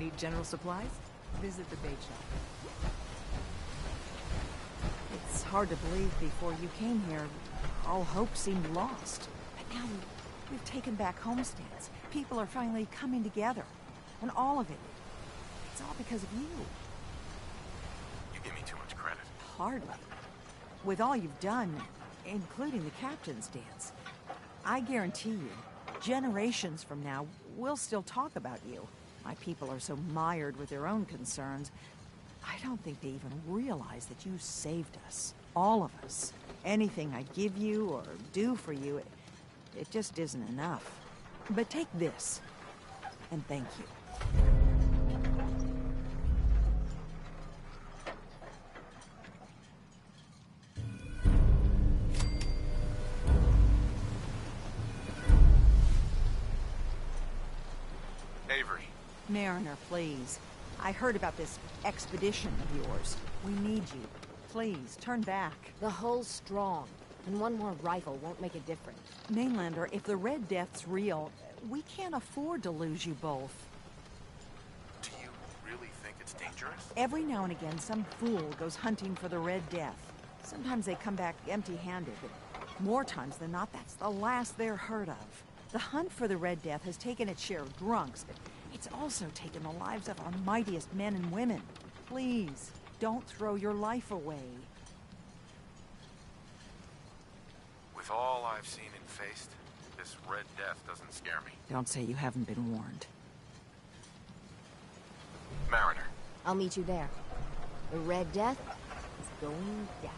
Need general supplies? Visit the bait shop. It's hard to believe before you came here, all hope seemed lost. But now we've taken back homesteads. People are finally coming together. And all of it, it's all because of you. You give me too much credit. Hardly. With all you've done, including the captain's dance, I guarantee you, generations from now, we'll still talk about you. My people are so mired with their own concerns, I don't think they even realize that you saved us. All of us. Anything I give you or do for you, it just isn't enough. But take this, and thank you. Avery. Mariner, please. I heard about this expedition of yours. We need you. Please, turn back. The hull's strong, and one more rifle won't make a difference. Mainlander, if the Red Death's real, we can't afford to lose you both. Do you really think it's dangerous? Every now and again, some fool goes hunting for the Red Death. Sometimes they come back empty-handed, but more times than not, that's the last they're heard of. The hunt for the Red Death has taken its share of drunks, but it's also taken the lives of our mightiest men and women. Please, don't throw your life away. With all I've seen and faced, this Red Death doesn't scare me. Don't say you haven't been warned. Mariner. I'll meet you there. The Red Death is going down.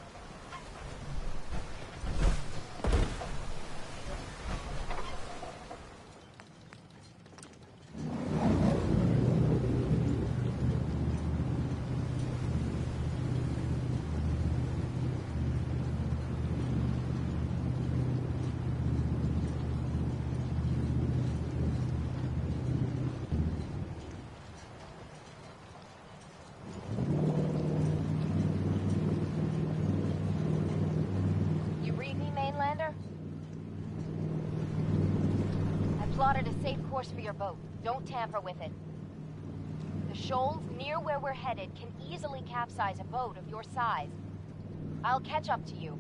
Plotted a safe course for your boat. Don't tamper with it. The shoals near where we're headed can easily capsize a boat of your size. I'll catch up to you.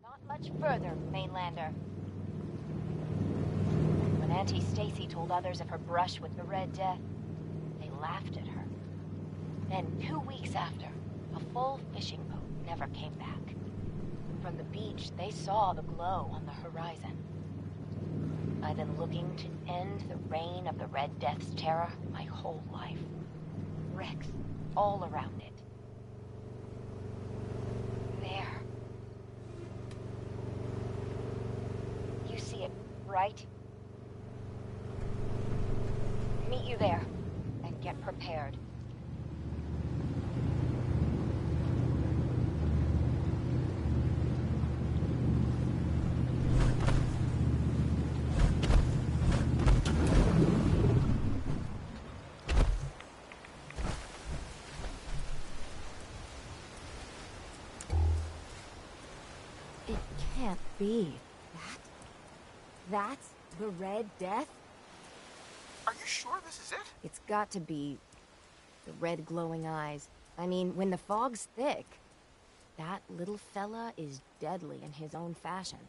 Not much further, Mainlander. When Auntie Stacy told others of her brush with the Red Death, they laughed at her. Then 2 weeks after, a full fishing boat never came back. From the beach, they saw the glow on the horizon. I've been looking to end the reign of the Red Death's terror my whole life. Wrecks all around it. There. You see it, right? Meet you there, and get prepared. Be that's the Red Death? Are you sure this is it? It's got to be. The red glowing eyes. I mean, when the fog's thick, that little fella is deadly in his own fashion.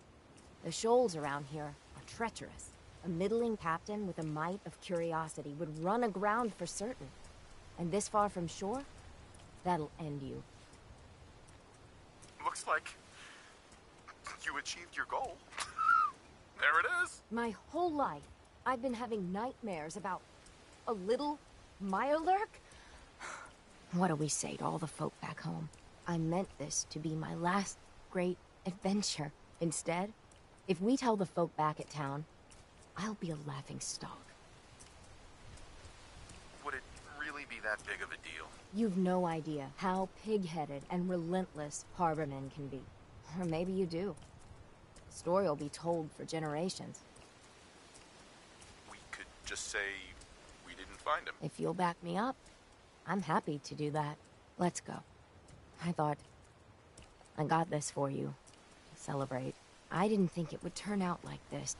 The shoals around here are treacherous. A middling captain with a mite of curiosity would run aground for certain. And this far from shore, that'll end you. Looks like you achieved your goal. There it is. My whole life, I've been having nightmares about a little Mirelurk. What do we say to all the folk back home? I meant this to be my last great adventure. Instead, if we tell the folk back at town, I'll be a laughing stock. Would it really be that big of a deal? You've no idea how pig-headed and relentless harbormen can be. Or maybe you do. The story will be told for generations. We could just say we didn't find him. If you'll back me up, I'm happy to do that. Let's go. I thought I got this for you. Celebrate. I didn't think it would turn out like this.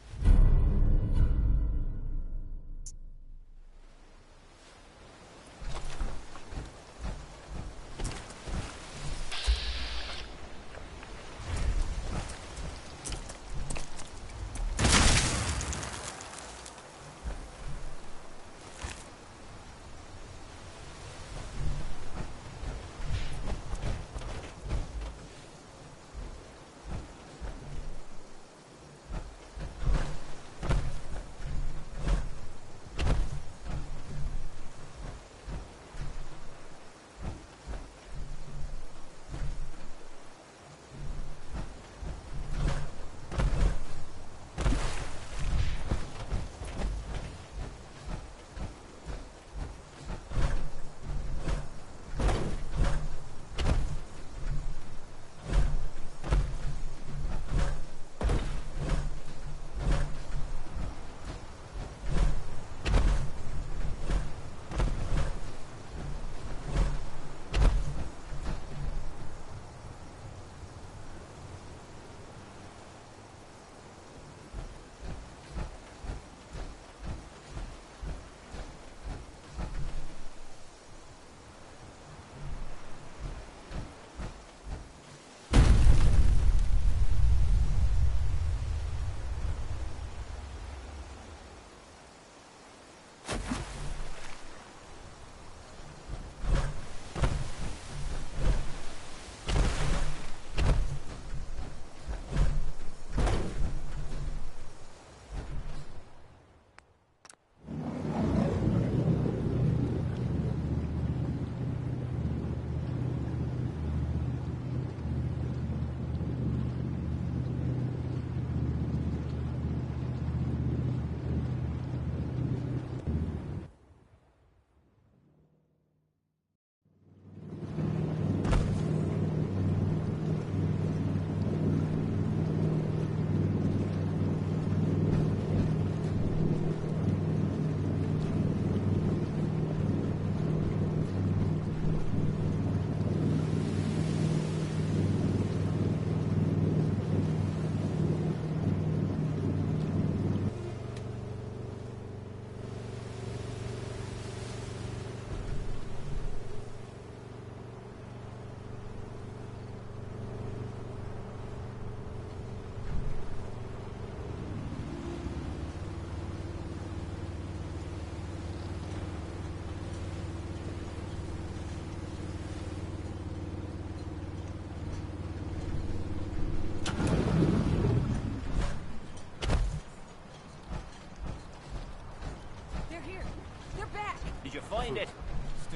Did you find it?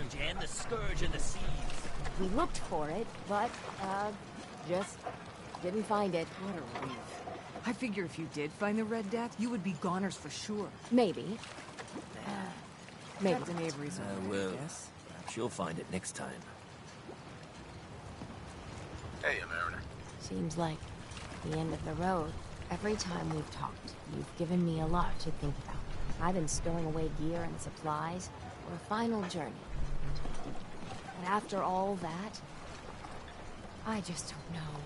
Jam the scourge in the seas. We looked for it, but, just didn't find it. What a relief. I figure if you did find the Red Death, you would be goners for sure. Maybe. Maybe. Captain Avery's I over, will. yes. Perhaps you'll find it next time. Hey, Mariner. Seems like the end of the road. Every time we've talked, you've given me a lot to think about. I've been stowing away gear and supplies for a final journey. And after all that, I just don't know.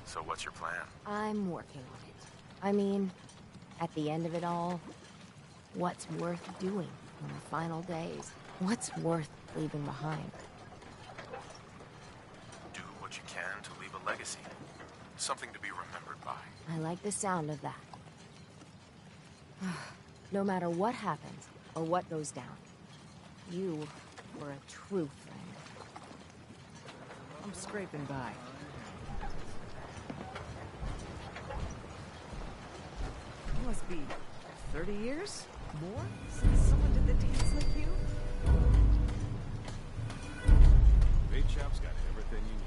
So what's your plan? I'm working on it. I mean, at the end of it all, what's worth doing in the final days? What's worth leaving behind? Do what you can to leave a legacy. Something to be remembered by. I like the sound of that. No matter what happens, or what goes down, you were a true friend. I'm scraping by. It must be 30 years? More? Since someone did the dance like you? Bait Shop's got everything you need.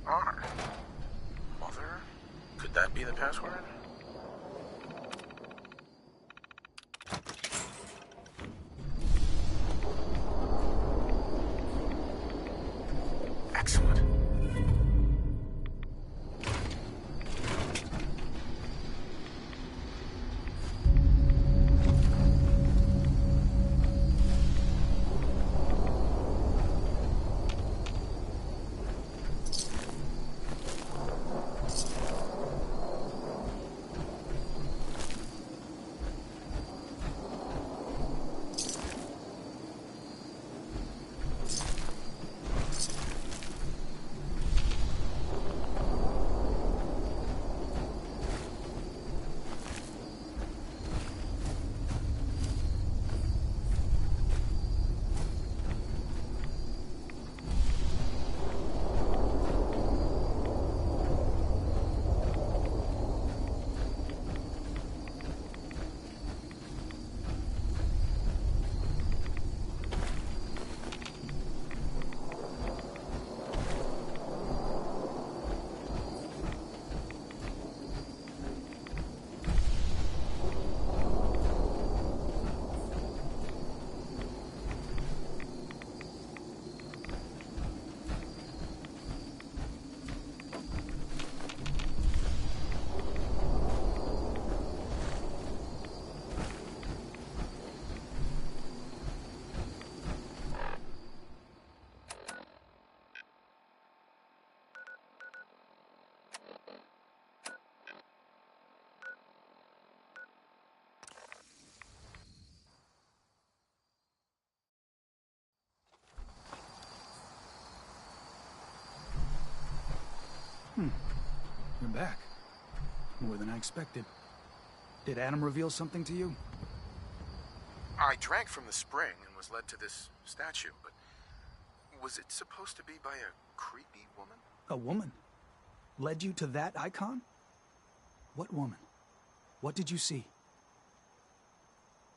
Honor. Mother? Could that be the password? Excellent. You're back. More than I expected. Did Adam reveal something to you? I drank from the spring and was led to this statue, but was it supposed to be by a creepy woman? A woman? Led you to that icon? What woman? What did you see?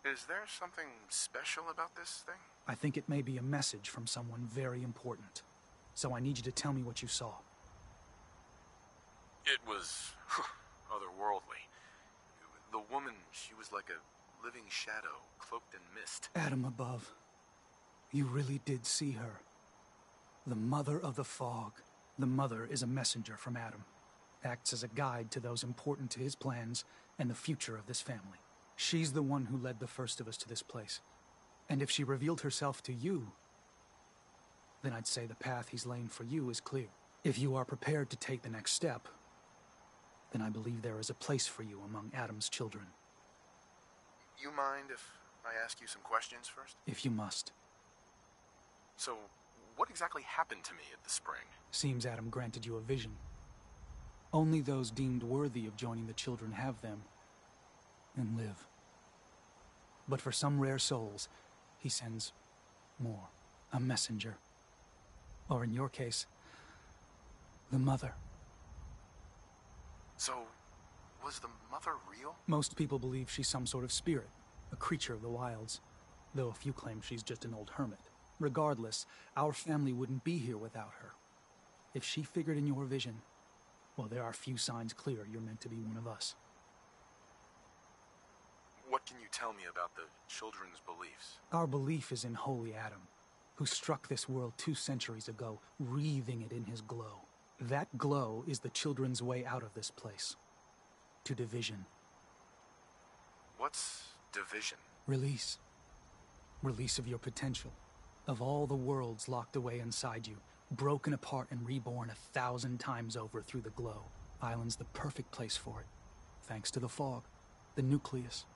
Is there something special about this thing? I think it may be a message from someone very important. So I need you to tell me what you saw. It was otherworldly. The woman, she was like a living shadow, cloaked in mist. Adam above. You really did see her. The Mother of the Fog. The Mother is a messenger from Adam. Acts as a guide to those important to his plans and the future of this family. She's the one who led the first of us to this place. And if she revealed herself to you, then I'd say the path he's laying for you is clear. If you are prepared to take the next step, then I believe there is a place for you among Adam's children. You mind if I ask you some questions first? If you must. So, what exactly happened to me at the spring? Seems Adam granted you a vision. Only those deemed worthy of joining the children have them and live. But for some rare souls, he sends more. A messenger. Or in your case, the Mother. So, was the Mother real? Most people believe she's some sort of spirit, a creature of the wilds, though a few claim she's just an old hermit. Regardless, our family wouldn't be here without her. If she figured in your vision, well, there are few signs clear you're meant to be one of us. What can you tell me about the children's beliefs? Our belief is in Holy Adam, who struck this world 2 centuries ago, wreathing it in his glow. That glow is the children's way out of this place. To division. What's division? Release. Release of your potential. Of all the worlds locked away inside you, broken apart and reborn 1,000 times over through the glow. Island's the perfect place for it. Thanks to the fog, the nucleus.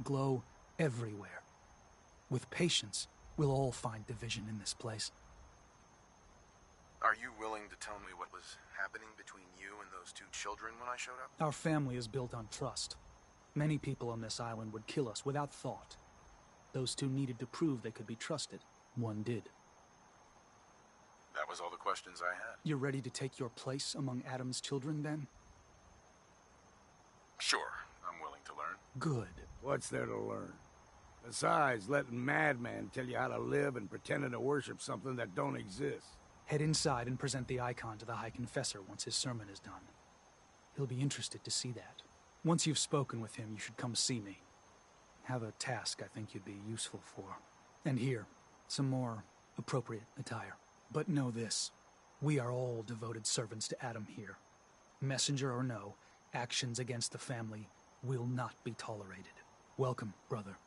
Glow everywhere. With patience, we'll all find division in this place. Are you willing to tell me what was happening between you and those 2 children when I showed up? Our family is built on trust. Many people on this island would kill us without thought. Those 2 needed to prove they could be trusted. One did. That was all the questions I had. You're ready to take your place among Adam's children, then? Sure, I'm willing to learn. Good. What's there to learn? Besides letting madmen tell you how to live and pretending to worship something that don't exist. Head inside and present the icon to the High Confessor once his sermon is done. He'll be interested to see that. Once you've spoken with him, you should come see me. Have a task I think you'd be useful for. And here, some more appropriate attire. But know this, we are all devoted servants to Adam here. Messenger or no, actions against the family will not be tolerated. Welcome, brother.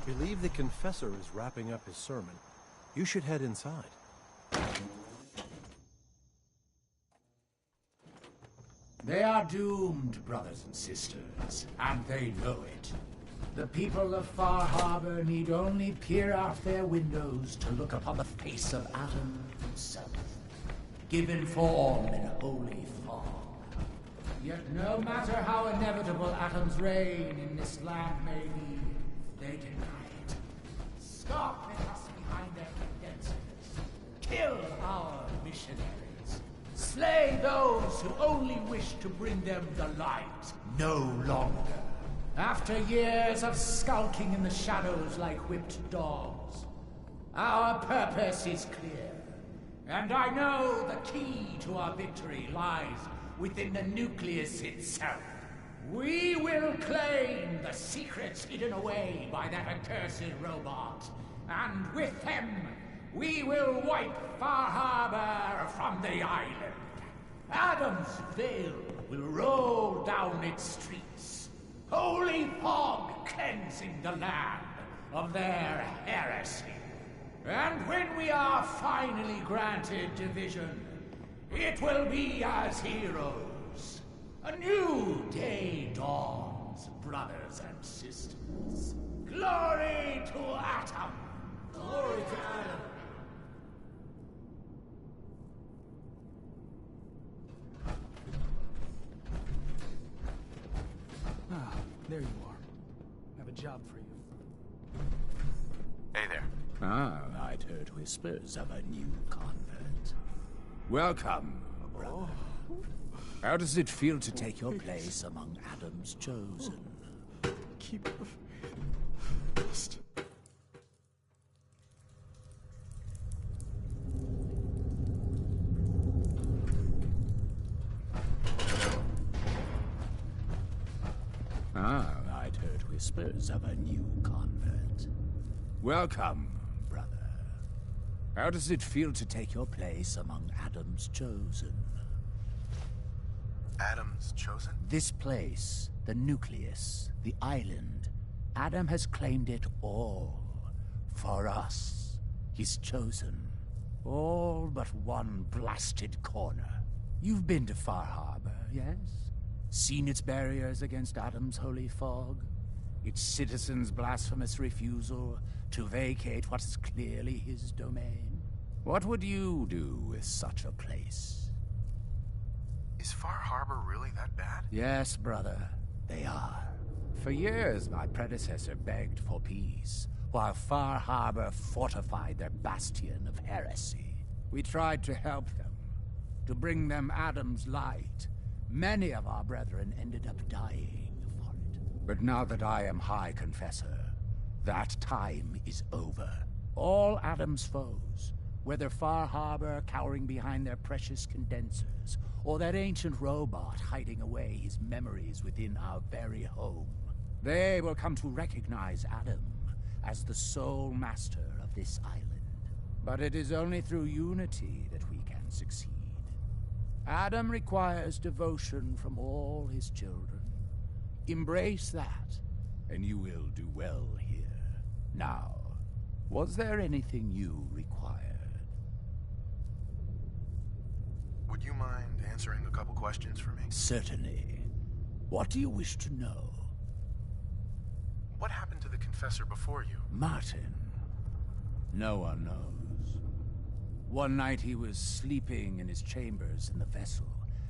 I believe the confessor is wrapping up his sermon. You should head inside. They are doomed, brothers and sisters, and they know it. The people of Far Harbor need only peer out their windows to look upon the face of Adam himself, given form in holy fog. Yet no matter how inevitable Adam's reign in this land may be, they deny it. Scoff at us behind their condensers. Kill our missionaries. Slay those who only wish to bring them the light no longer. After years of skulking in the shadows like whipped dogs, our purpose is clear. And I know the key to our victory lies within the nucleus itself. We will claim the secrets hidden away by that accursed robot, and with them, we will wipe Far Harbor from the island. Adam's veil will roll down its streets, holy fog cleansing the land of their heresy. And when we are finally granted division, it will be as heroes. A new day dawns, brothers and sisters. Glory to Adam! Glory to Adam! Ah, there you are. I have a job for you. Hey there. Ah, I'd heard whispers of a new convert. Welcome, brother. How does it feel to take your place among Adam's chosen? Keep the faith. Ah, I'd heard whispers of a new convert. Welcome, brother. How does it feel to take your place among Adam's chosen? Adam's chosen? This place, the nucleus, the island, Adam has claimed it all. For us, his chosen. All but one blasted corner. You've been to Far Harbor, yes? Seen its barriers against Adam's holy fog? Its citizens' blasphemous refusal to vacate what is clearly his domain? What would you do with such a place? Is Far Harbor really that bad? Yes, brother, they are. For years, my predecessor begged for peace, while Far Harbor fortified their bastion of heresy. We tried to help them, to bring them Adam's light. Many of our brethren ended up dying for it. But now that I am High Confessor, that time is over. All Adam's foes, whether Far Harbor cowering behind their precious condensers, or that ancient robot hiding away his memories within our very home, they will come to recognize Adam as the sole master of this island. But it is only through unity that we can succeed. Adam requires devotion from all his children. Embrace that, and you will do well here. Now, was there anything you required? Would you mind answering a couple questions for me? Certainly. What do you wish to know? What happened to the Confessor before you? Martin. No one knows. One night he was sleeping in his chambers in the vessel,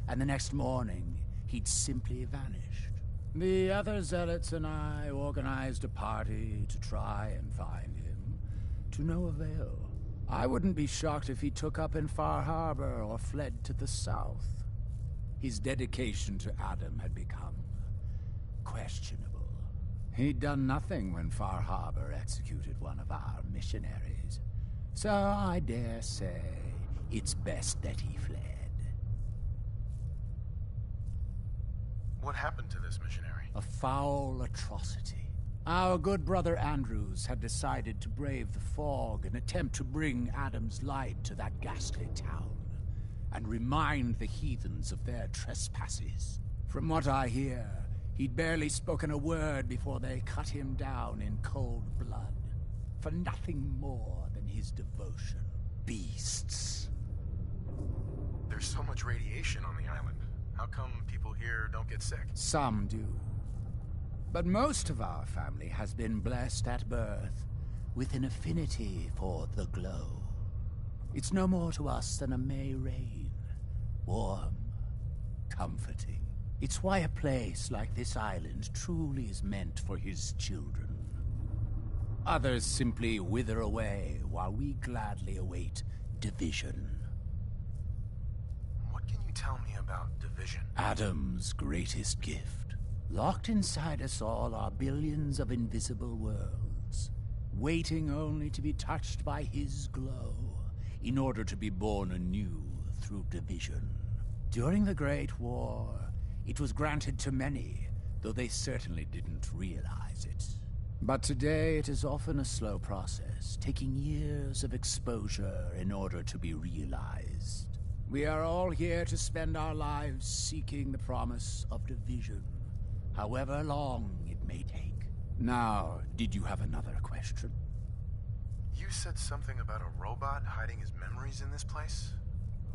and the next morning he'd simply vanished. The other zealots and I organized a party to try and find him, to no avail. I wouldn't be shocked if he took up in Far Harbor or fled to the south. His dedication to Adam had become questionable. He'd done nothing when Far Harbor executed one of our missionaries, so I dare say it's best that he fled. What happened to this missionary? A foul atrocity. Our good brother Andrews had decided to brave the fog and attempt to bring Adam's light to that ghastly town, and remind the heathens of their trespasses. From what I hear, he'd barely spoken a word before they cut him down in cold blood, for nothing more than his devotion. Beasts. There's so much radiation on the island. How come people here don't get sick? Some do. But most of our family has been blessed at birth with an affinity for the glow. It's no more to us than a May rain. Warm, comforting. It's why a place like this island truly is meant for his children. Others simply wither away while we gladly await division. What can you tell me about division? Adam's greatest gift. Locked inside us all are billions of invisible worlds, waiting only to be touched by his glow, in order to be born anew through division. During the Great War, it was granted to many, though they certainly didn't realize it. But today it is often a slow process, taking years of exposure in order to be realized. We are all here to spend our lives seeking the promise of division, however long it may take. Now, did you have another question? You said something about a robot hiding his memories in this place?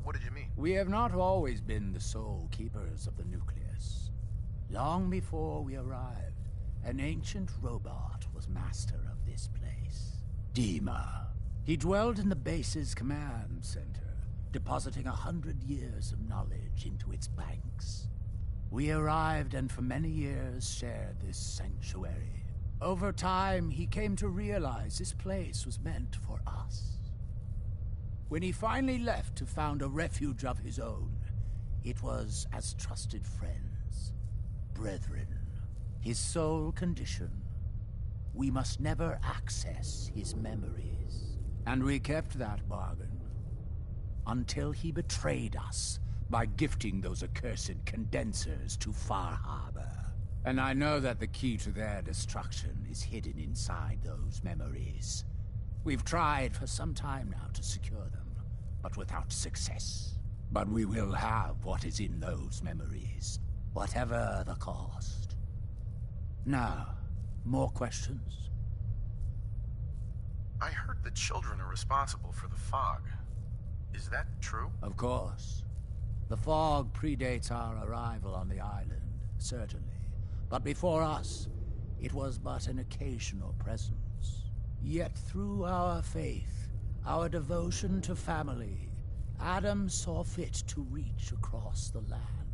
What did you mean? We have not always been the sole keepers of the nucleus. Long before we arrived, an ancient robot was master of this place. Dima. He dwelled in the base's command center, depositing 100 years of knowledge into its banks. We arrived and for many years shared this sanctuary. Over time, he came to realize this place was meant for us. When he finally left to found a refuge of his own, it was as trusted friends, brethren. His sole condition: we must never access his memories. And we kept that bargain, until he betrayed us by gifting those accursed condensers to Far Harbor. And I know that the key to their destruction is hidden inside those memories. We've tried for some time now to secure them, but without success. But we will have what is in those memories, whatever the cost. Now, more questions? I heard the children are responsible for the fog. Is that true? Of course. The fog predates our arrival on the island, certainly. But before us, it was but an occasional presence. Yet through our faith, our devotion to family, Adam saw fit to reach across the land,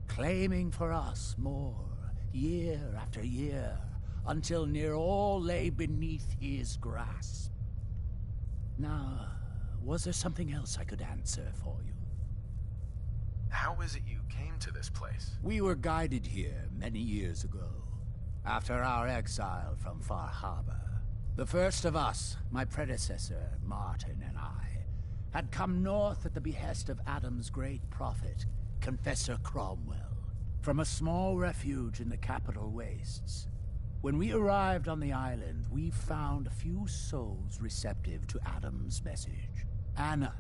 claiming for us more, year after year, until near all lay beneath his grasp. Now, was there something else I could answer for you? How is it you came to this place? We were guided here many years ago, after our exile from Far Harbor. The first of us, my predecessor, Martin, and I, had come north at the behest of Adam's great prophet, Confessor Cromwell, from a small refuge in the capital wastes. When we arrived on the island, we found a few souls receptive to Adam's message. Anna,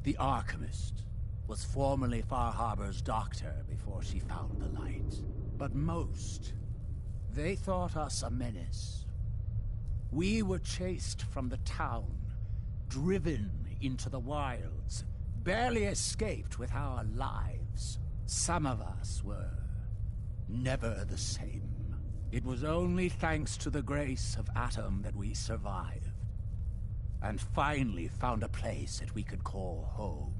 the Archimist, was formerly Far Harbor's doctor before she found the light. But most, they thought us a menace. We were chased from the town, driven into the wilds, barely escaped with our lives. Some of us were never the same. It was only thanks to the grace of Adam that we survived, and finally found a place that we could call home.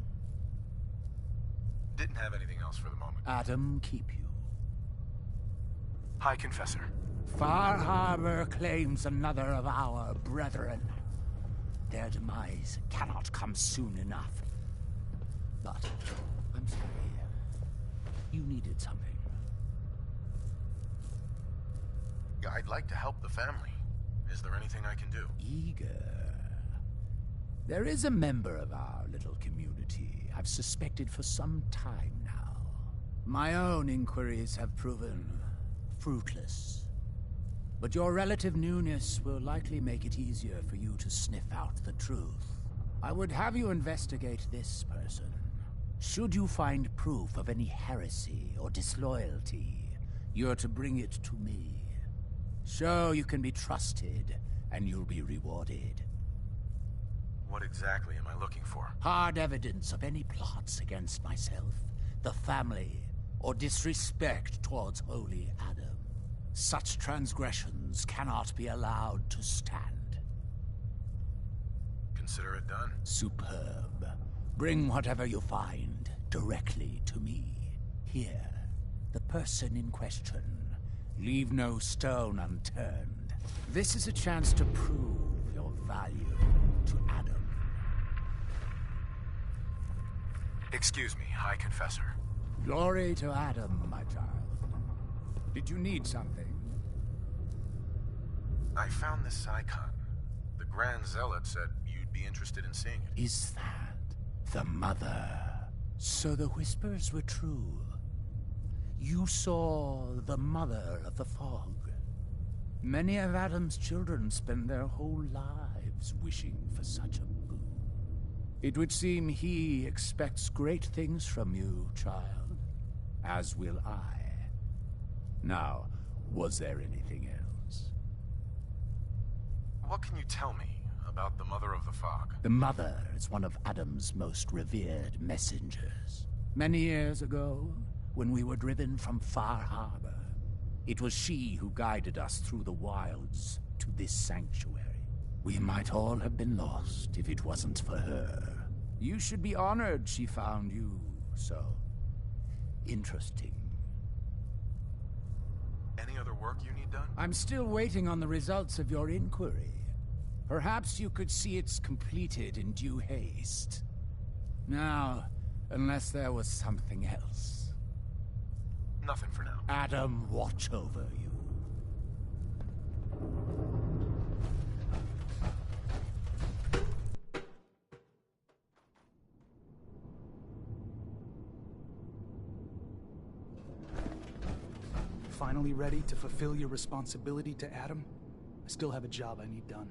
Didn't have anything else for the moment. Adam keep you. High Confessor. Far Harbor claims another of our brethren. Their demise cannot come soon enough. But, I'm sorry. You needed something. I'd like to help the family. Is there anything I can do? Eager. There is a member of our little community I've suspected for some time now. My own inquiries have proven fruitless. But your relative newness will likely make it easier for you to sniff out the truth. I would have you investigate this person. Should you find proof of any heresy or disloyalty, you're to bring it to me. Show you can be trusted, and you'll be rewarded. What exactly am I looking for? Hard evidence of any plots against myself, the family, or disrespect towards Holy Adam. Such transgressions cannot be allowed to stand. Consider it done. Superb. Bring whatever you find directly to me. Here, the person in question. Leave no stone unturned. This is a chance to prove your value to Adam. Excuse me, High Confessor. Glory to Adam, my child. Did you need something? I found this icon. The Grand Zealot said you'd be interested in seeing it. Is that the mother? So the whispers were true. You saw the mother of the fog. Many of Adam's children spend their whole lives wishing for such a boon. It would seem he expects great things from you, child. As will I. Now, was there anything else? What can you tell me about the Mother of the Fog? The Mother is one of Adam's most revered messengers. Many years ago, when we were driven from Far Harbor, it was she who guided us through the wilds to this sanctuary. We might all have been lost if it wasn't for her. You should be honored she found you so interesting. Any other work you need done? I'm still waiting on the results of your inquiry. Perhaps you could see it's completed in due haste. Now, unless there was something else. Nothing for now. Adam, watch over you. Finally ready to fulfill your responsibility to Adam? I still have a job I need done.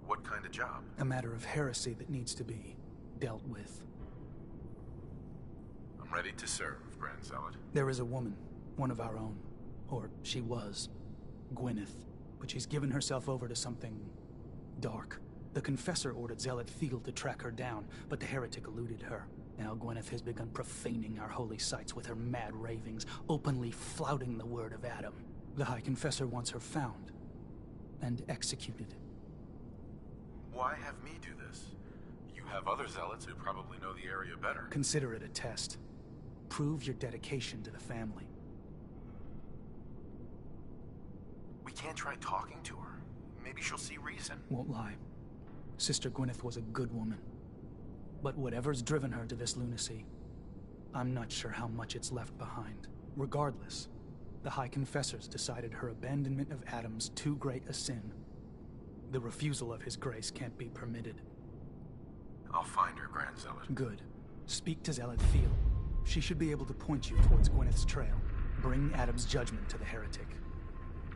What kind of job? A matter of heresy that needs to be dealt with. I'm ready to serve, Grand Zealot. There is a woman, one of our own. Or she was. Gwyneth. But she's given herself over to something dark. The Confessor ordered Zealot Field to track her down, but the heretic eluded her. Now Gwyneth has begun profaning our holy sites with her mad ravings, openly flouting the word of Adam. The High Confessor wants her found and executed. Why have me do this? You have other zealots who probably know the area better. Consider it a test. Prove your dedication to the family. We can't try talking to her. Maybe she'll see reason. Won't lie. Sister Gwyneth was a good woman. But whatever's driven her to this lunacy, I'm not sure how much it's left behind. Regardless, the High Confessors decided her abandonment of Adam's too great a sin. The refusal of his grace can't be permitted. I'll find her, Grand Zealot. Good. Speak to Zealot Field. She should be able to point you towards Gwyneth's trail. Bring Adam's judgment to the heretic.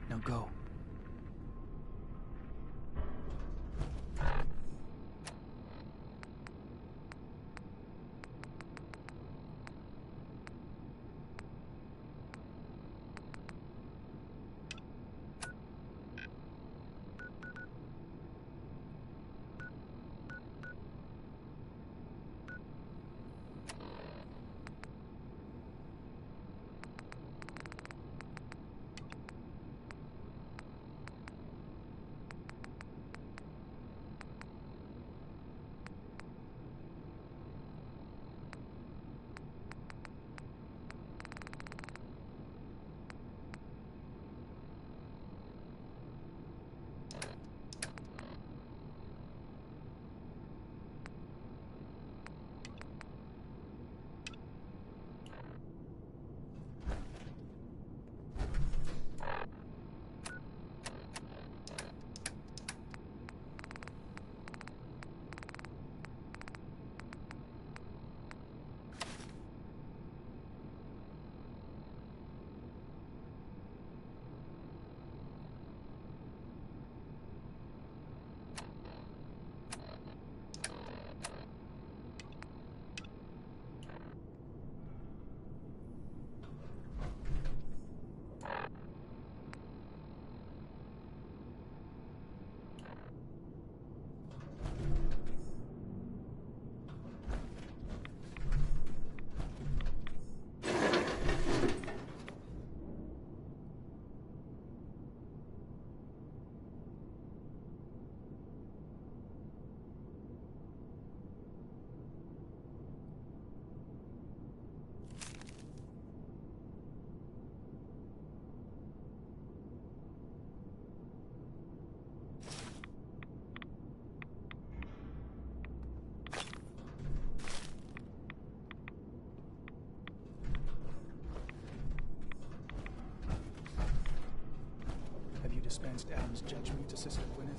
Now go. dispensed Adam's judgment to Sister Gwyneth.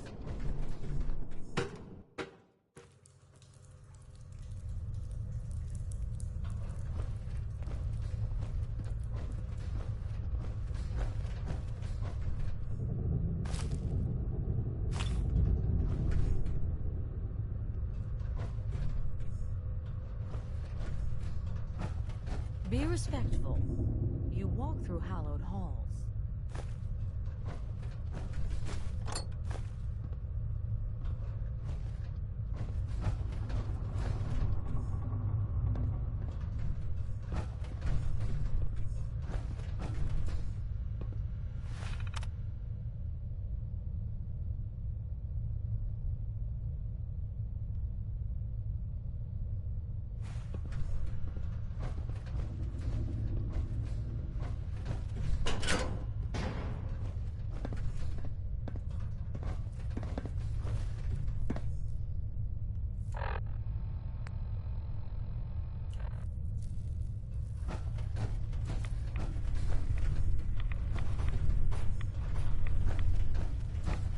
Be respectful. You walk through hallowed halls.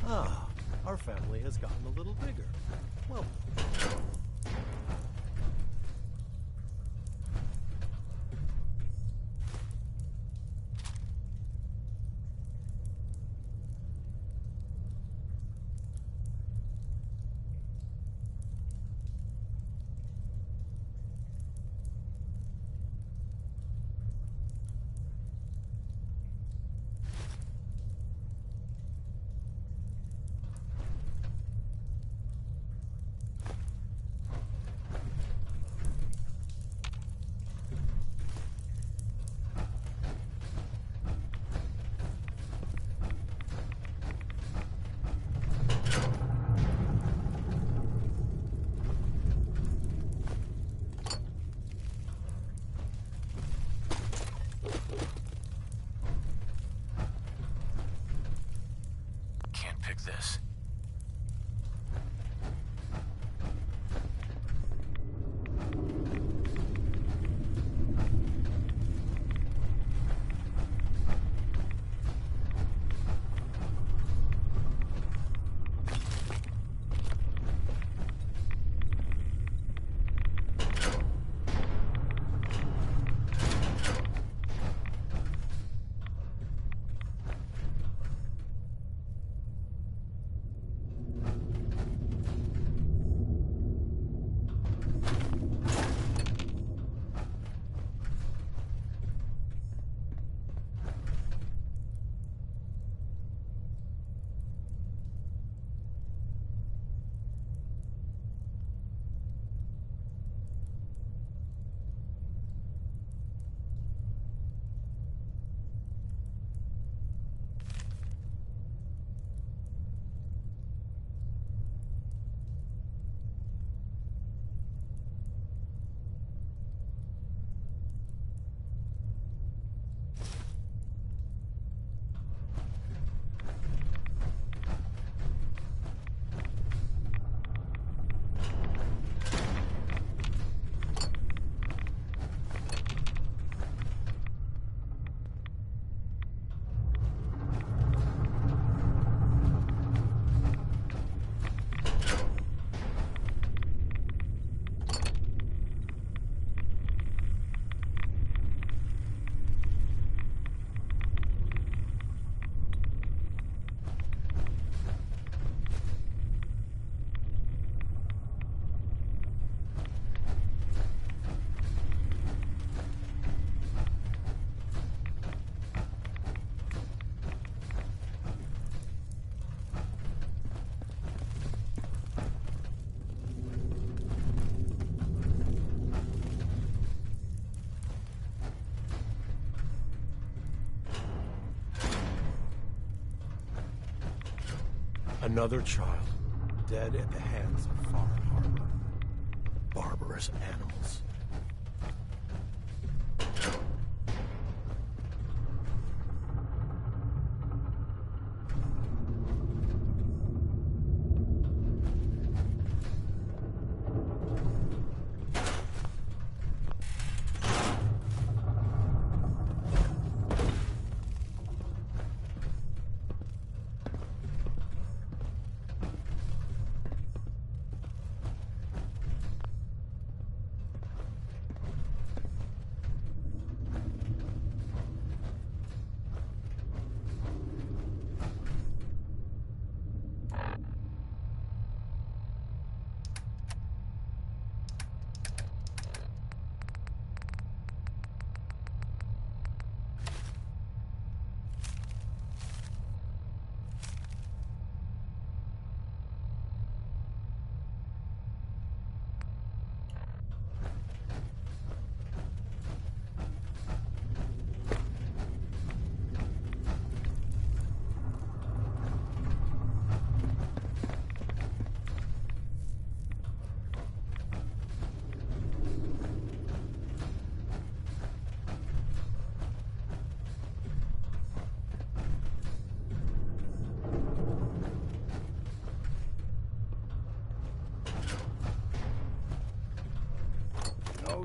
Ah, our family has gotten a little bigger. Welcome. Can't pick this. Another child, dead at the hands of Far Harbor. Barbarous animals.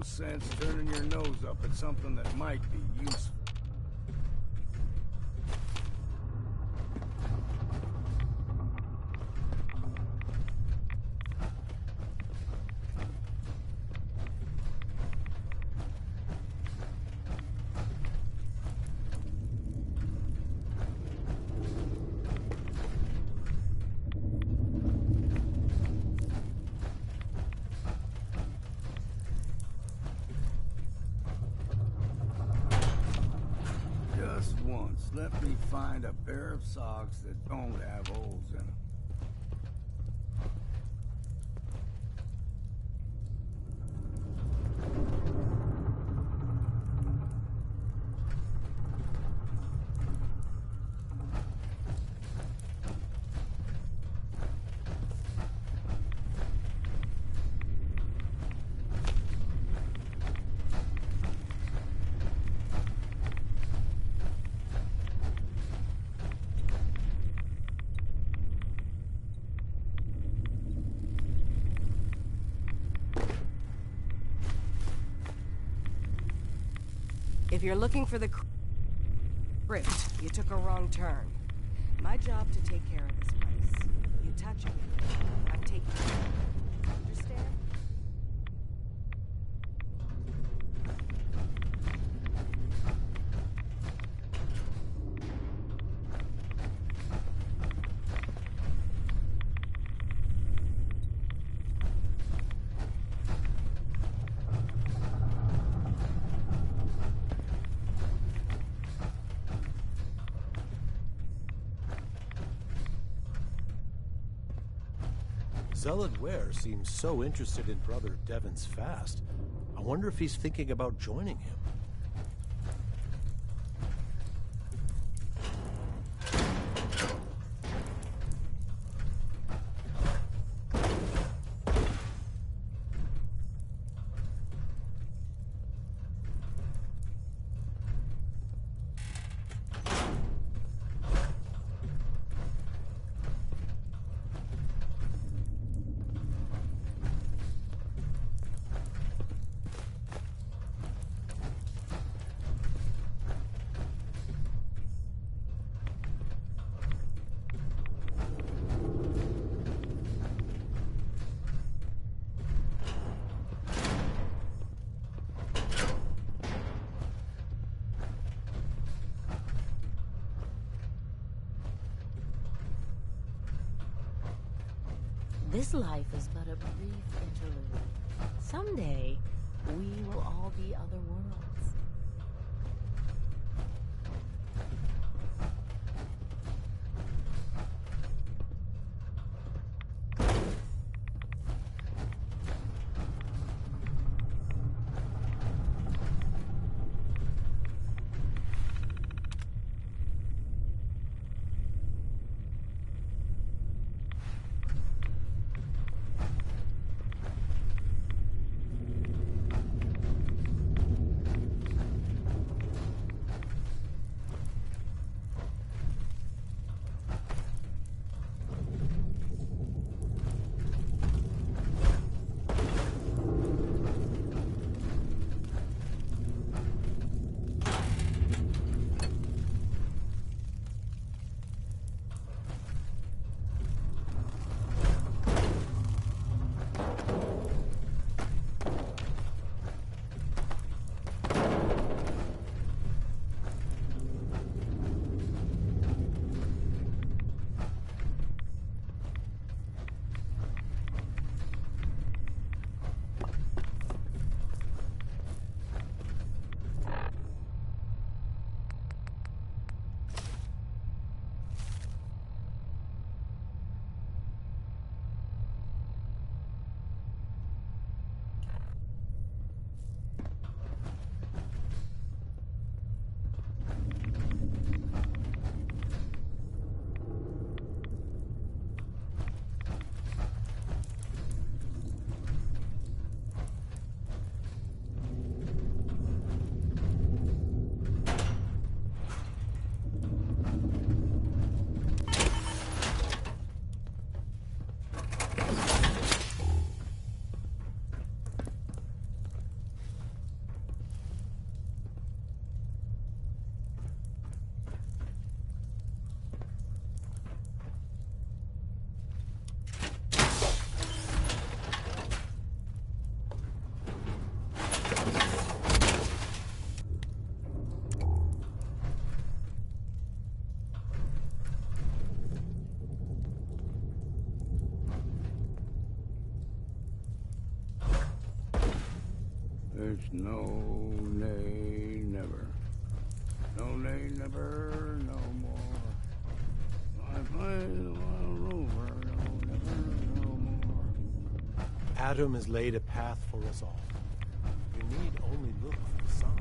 no sense turning your nose up at something that might be useful. Just once, let me find a pair of socks that don't have holes in them. If you're looking for the crypt, you took a wrong turn. My job to take care of this place. You touch it, I'm taking it. Understand? Zealot Ware seems so interested in Brother Devon's fast. I wonder if he's thinking about joining him. This life is but a brief interlude. Someday, we will all be other worlds. There's no nay, never. No nay, never, no more. I play the wild rover, no, never, no more. Adam has laid a path for us all. You need only look for the signs.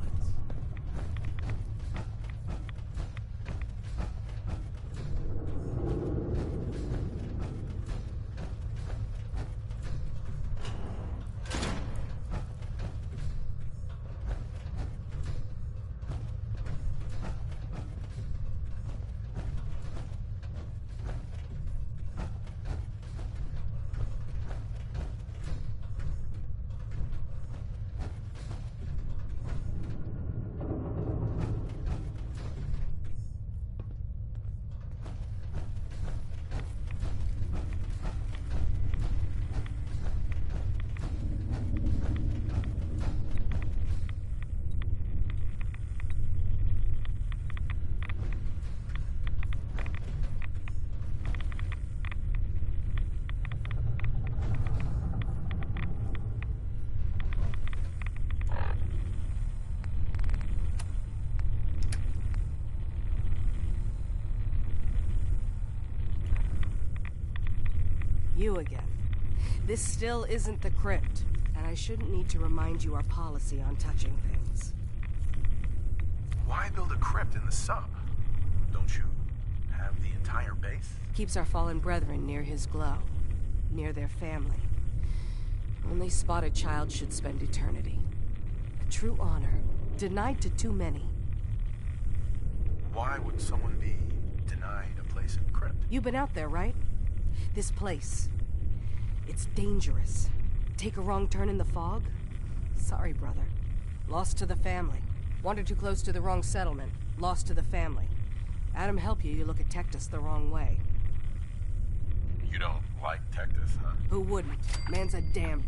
You again. This still isn't the crypt, and I shouldn't need to remind you our policy on touching things. Why build a crypt in the sub? Don't you have the entire base? Keeps our fallen brethren near his glow, near their family. Only spotted child should spend eternity. A true honor, denied to too many. Why would someone be denied a place in the crypt? You've been out there, right? This place. It's dangerous. Take a wrong turn in the fog? Sorry, brother. Lost to the family. Wandered too close to the wrong settlement. Lost to the family. Adam help you, you look at Tectus the wrong way. You don't like Tectus, huh? Who wouldn't? Man's a damn...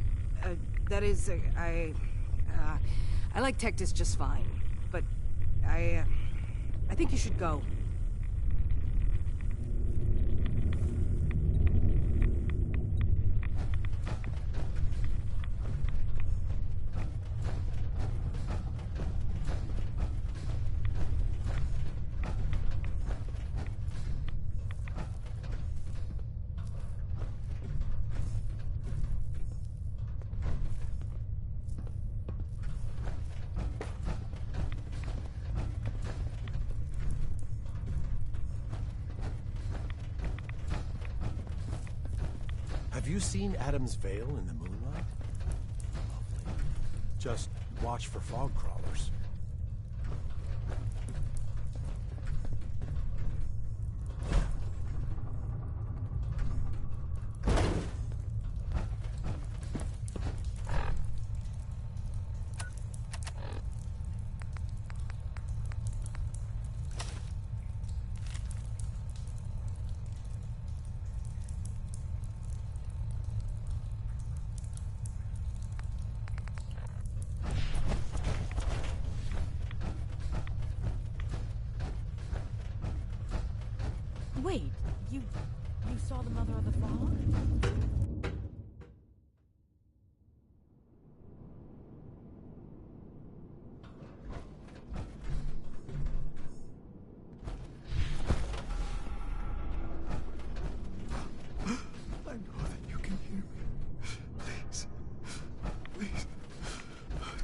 that is, I like Tectus just fine. But, I think you should go. Have you seen Adam's Veil in the moonlight? Lovely. Just watch for fog crawlers. Wait, you saw the Mother of the Fog? I know that you can hear me. Please. Please.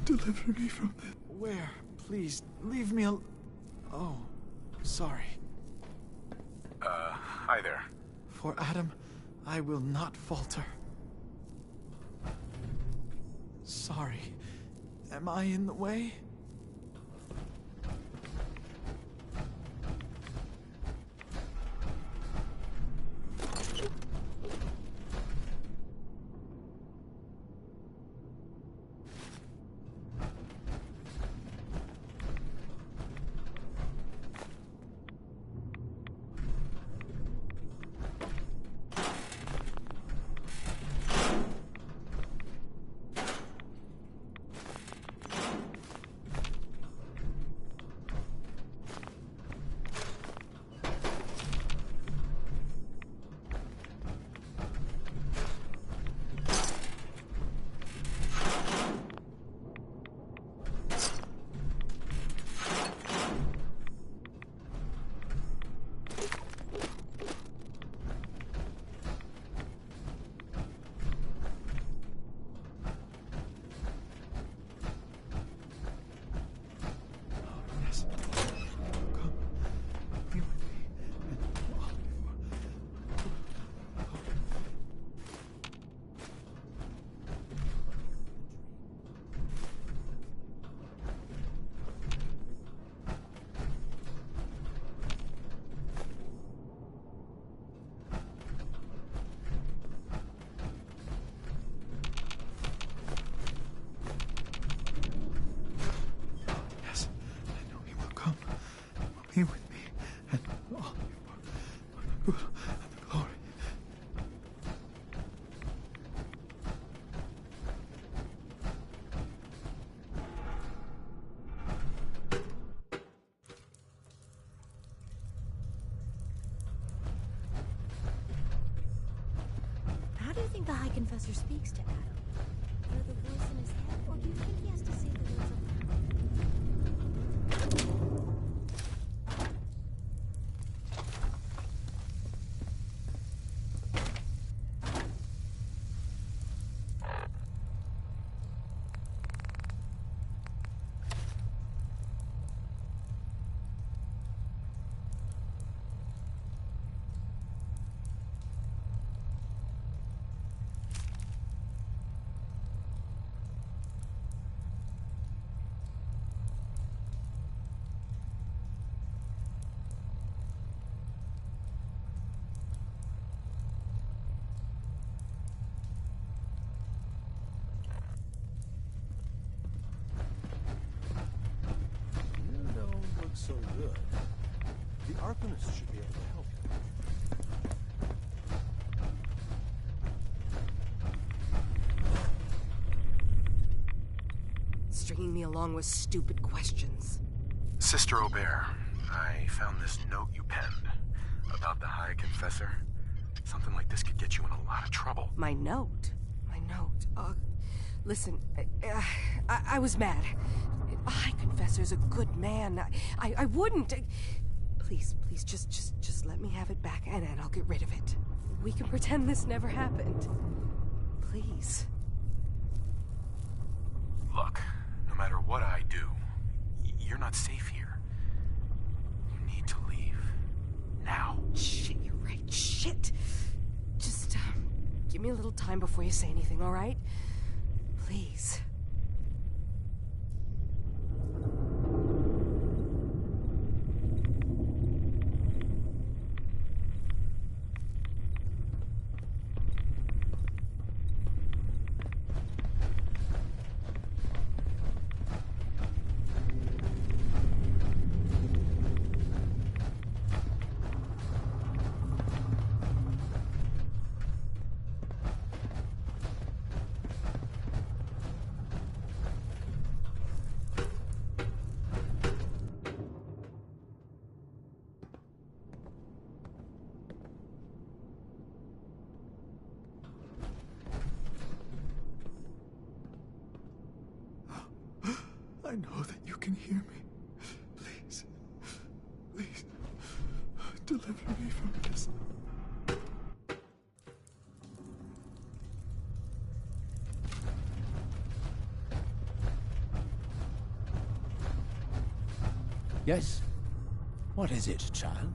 Deliver me from this. Where? Please, leave me alone. Oh, sorry. Hi there. For Adam, I will not falter. Sorry. Am I in the way? rule and the glory. How do you think the High Confessor speaks to Adam? Through the voice in his head, or do you think he has to say the words aloud? You don't look so good. The Arcanist should be able to help you. Stringing me along with stupid questions. Sister Aubert, I found this note you penned about the High Confessor. Something like this could get you in a lot of trouble. My note? My note? Listen, I was mad. A High Confessor's a good man. I wouldn't. Please, just let me have it back and I'll get rid of it. We can pretend this never happened. Please. Look, no matter what I do, you're not safe here. You need to leave. Now. Shit, you're right. Shit. Just, give me a little time before you say anything, all right? Please. I know that you can hear me. Please, please, deliver me from this. Yes? What is it, child?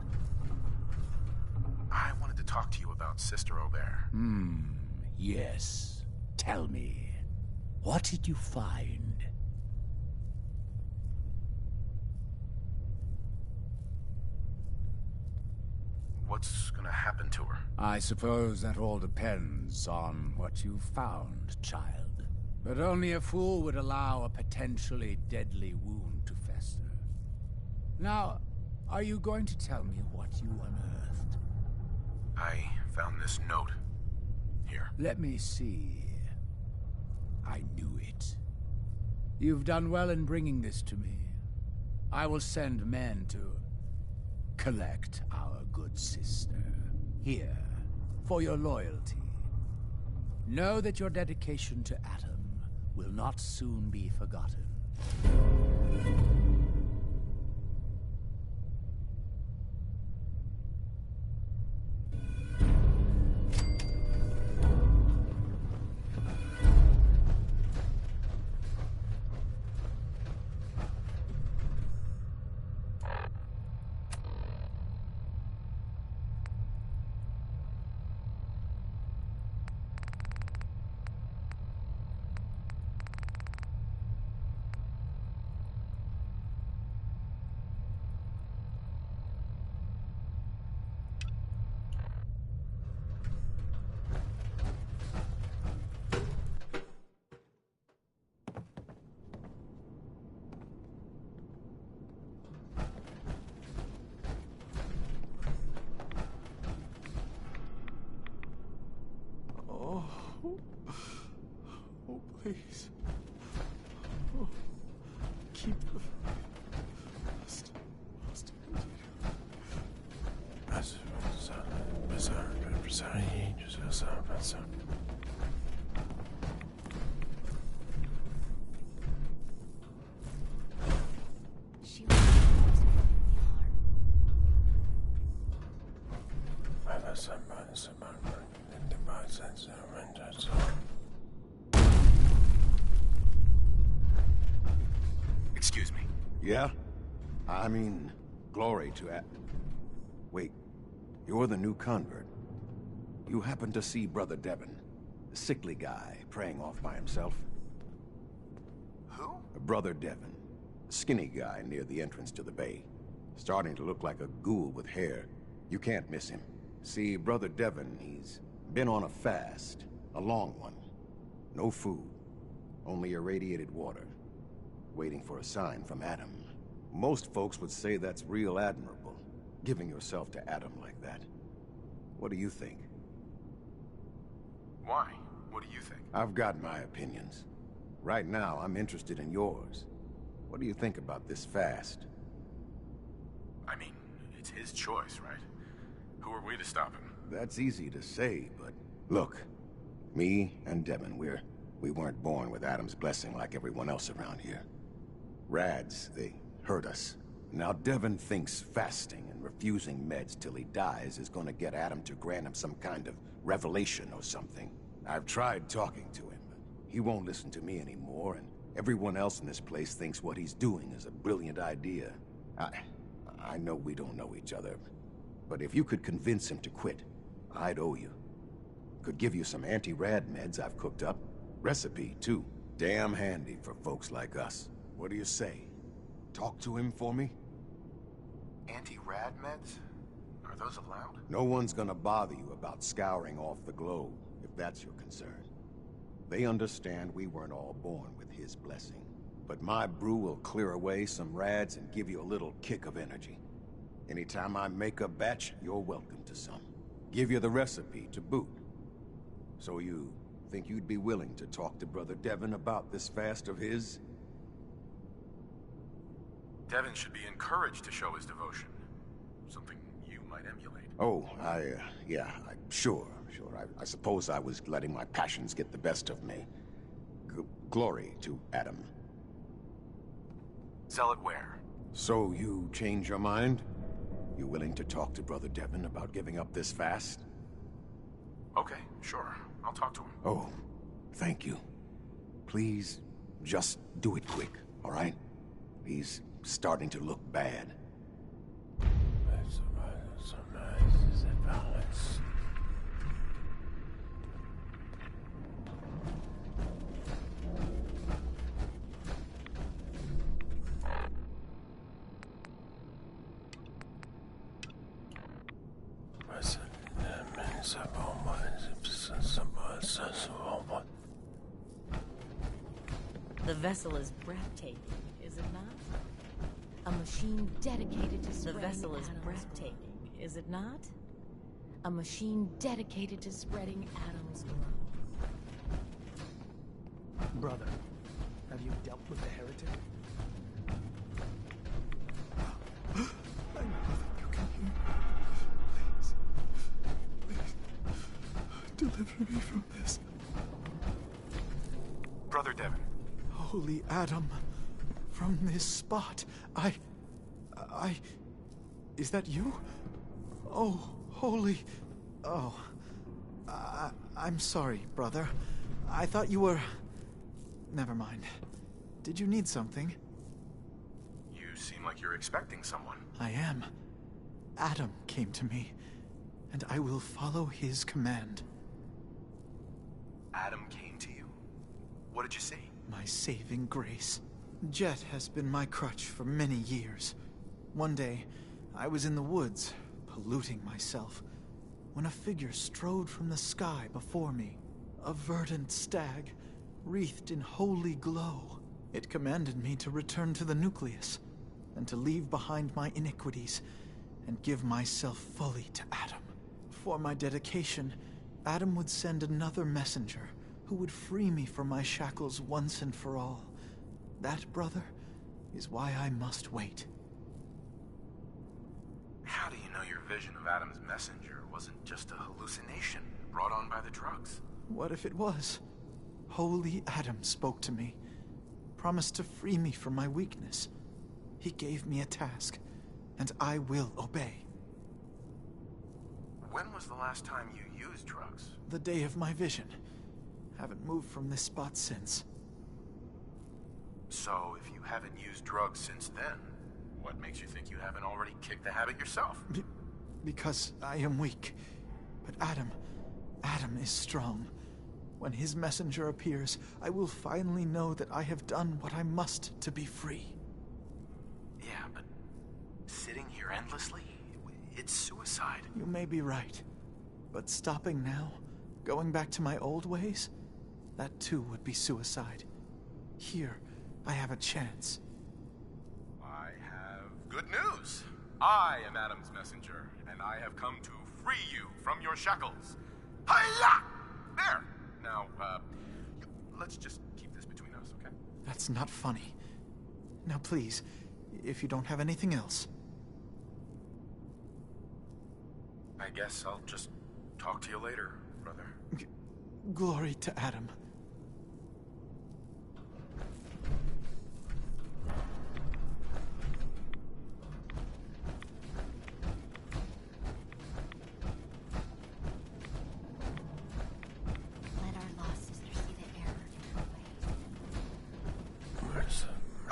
I wanted to talk to you about Sister Aubert. Yes. Tell me, what did you find? What's gonna happen to her? I suppose that all depends on what you found, child. But only a fool would allow a potentially deadly wound to fester. Now, are you going to tell me what you unearthed? I found this note. Here. Let me see. I knew it. You've done well in bringing this to me. I will send men to collect our good sister. Here, for your loyalty. Know that your dedication to Adam will not soon be forgotten. Please. Oh, keep the must end here. She was supposed to do me Excuse me. Yeah? I mean, glory to Wait, you're the new convert. You happen to see Brother Devon, the sickly guy praying off by himself? Who? Brother Devon, a skinny guy near the entrance to the bay. Starting to look like a ghoul with hair. You can't miss him. See, Brother Devon, he's been on a fast. A long one. No food. Only irradiated water. Waiting for a sign from Adam. Most folks would say that's real admirable, giving yourself to Adam like that. What do you think? Why? What do you think? I've got my opinions. Right now, I'm interested in yours. What do you think about this fast? I mean, it's his choice, right? Who are we to stop him? That's easy to say, but... Look, me and Devon, we weren't born with Adam's blessing like everyone else around here. Rads, they hurt us. Now Devon thinks fasting and refusing meds till he dies is gonna get Adam to grant him some kind of revelation or something. I've tried talking to him, but he won't listen to me anymore, and everyone else in this place thinks what he's doing is a brilliant idea. I know we don't know each other, but if you could convince him to quit, I'd owe you. Could give you some anti-rad meds I've cooked up. Recipe, too. Damn handy for folks like us. What do you say? Talk to him for me? Anti-rad meds? Are those allowed? No one's gonna bother you about scouring off the globe, if that's your concern. They understand we weren't all born with his blessing. But my brew will clear away some rads and give you a little kick of energy. Anytime I make a batch, you're welcome to some. Give you the recipe to boot. So you think you'd be willing to talk to Brother Devon about this fast of his? Devon should be encouraged to show his devotion. Something you might emulate. Oh, sure. I suppose I was letting my passions get the best of me. Glory to Adam. Zealot where? So you change your mind? You willing to talk to Brother Devon about giving up this fast? Okay, sure. I'll talk to him. Oh, thank you. Please, just do it quick, all right? He's starting to look bad. The vessel is breathtaking, is it not? A machine dedicated to The spreading vessel is Adam's breathtaking, is it not? A machine dedicated to spreading Adam's glow. Brother, have you dealt with the heretic? I know that you can hear me. Please. Deliver me from this. Brother Devon. Holy Adam, from this spot, Is that you? Oh, holy... Oh. I'm sorry, brother. I thought you were... Never mind. Did you need something? You seem like you're expecting someone. I am. Adam came to me, and I will follow his command. Adam came to you? What did you see? My saving grace. Jet has been my crutch for many years. One day, I was in the woods, polluting myself, when a figure strode from the sky before me. A verdant stag, wreathed in holy glow. It commanded me to return to the nucleus, and to leave behind my iniquities, and give myself fully to Adam. For my dedication, Adam would send another messenger, who would free me from my shackles once and for all. That, brother, is why I must wait. How do you know your vision of Adam's messenger wasn't just a hallucination brought on by the drugs? What if it was? Holy Adam spoke to me, promised to free me from my weakness. He gave me a task, and I will obey. When was the last time you used drugs? The day of my vision. Haven't moved from this spot since. So, if you haven't used drugs since then, what makes you think you haven't already kicked the habit yourself? Because I am weak. But Adam is strong. When his messenger appears, I will finally know that I have done what I must to be free. Yeah, but sitting here endlessly, it's suicide. You may be right. But stopping now, going back to my old ways, that too would be suicide. Here, I have a chance. I have good news. I am Adam's messenger, and I have come to free you from your shackles. Hi-ya! There! Now, let's just keep this between us, okay? That's not funny. Now please, if you don't have anything else. I guess I'll just talk to you later, brother. Glory to Adam.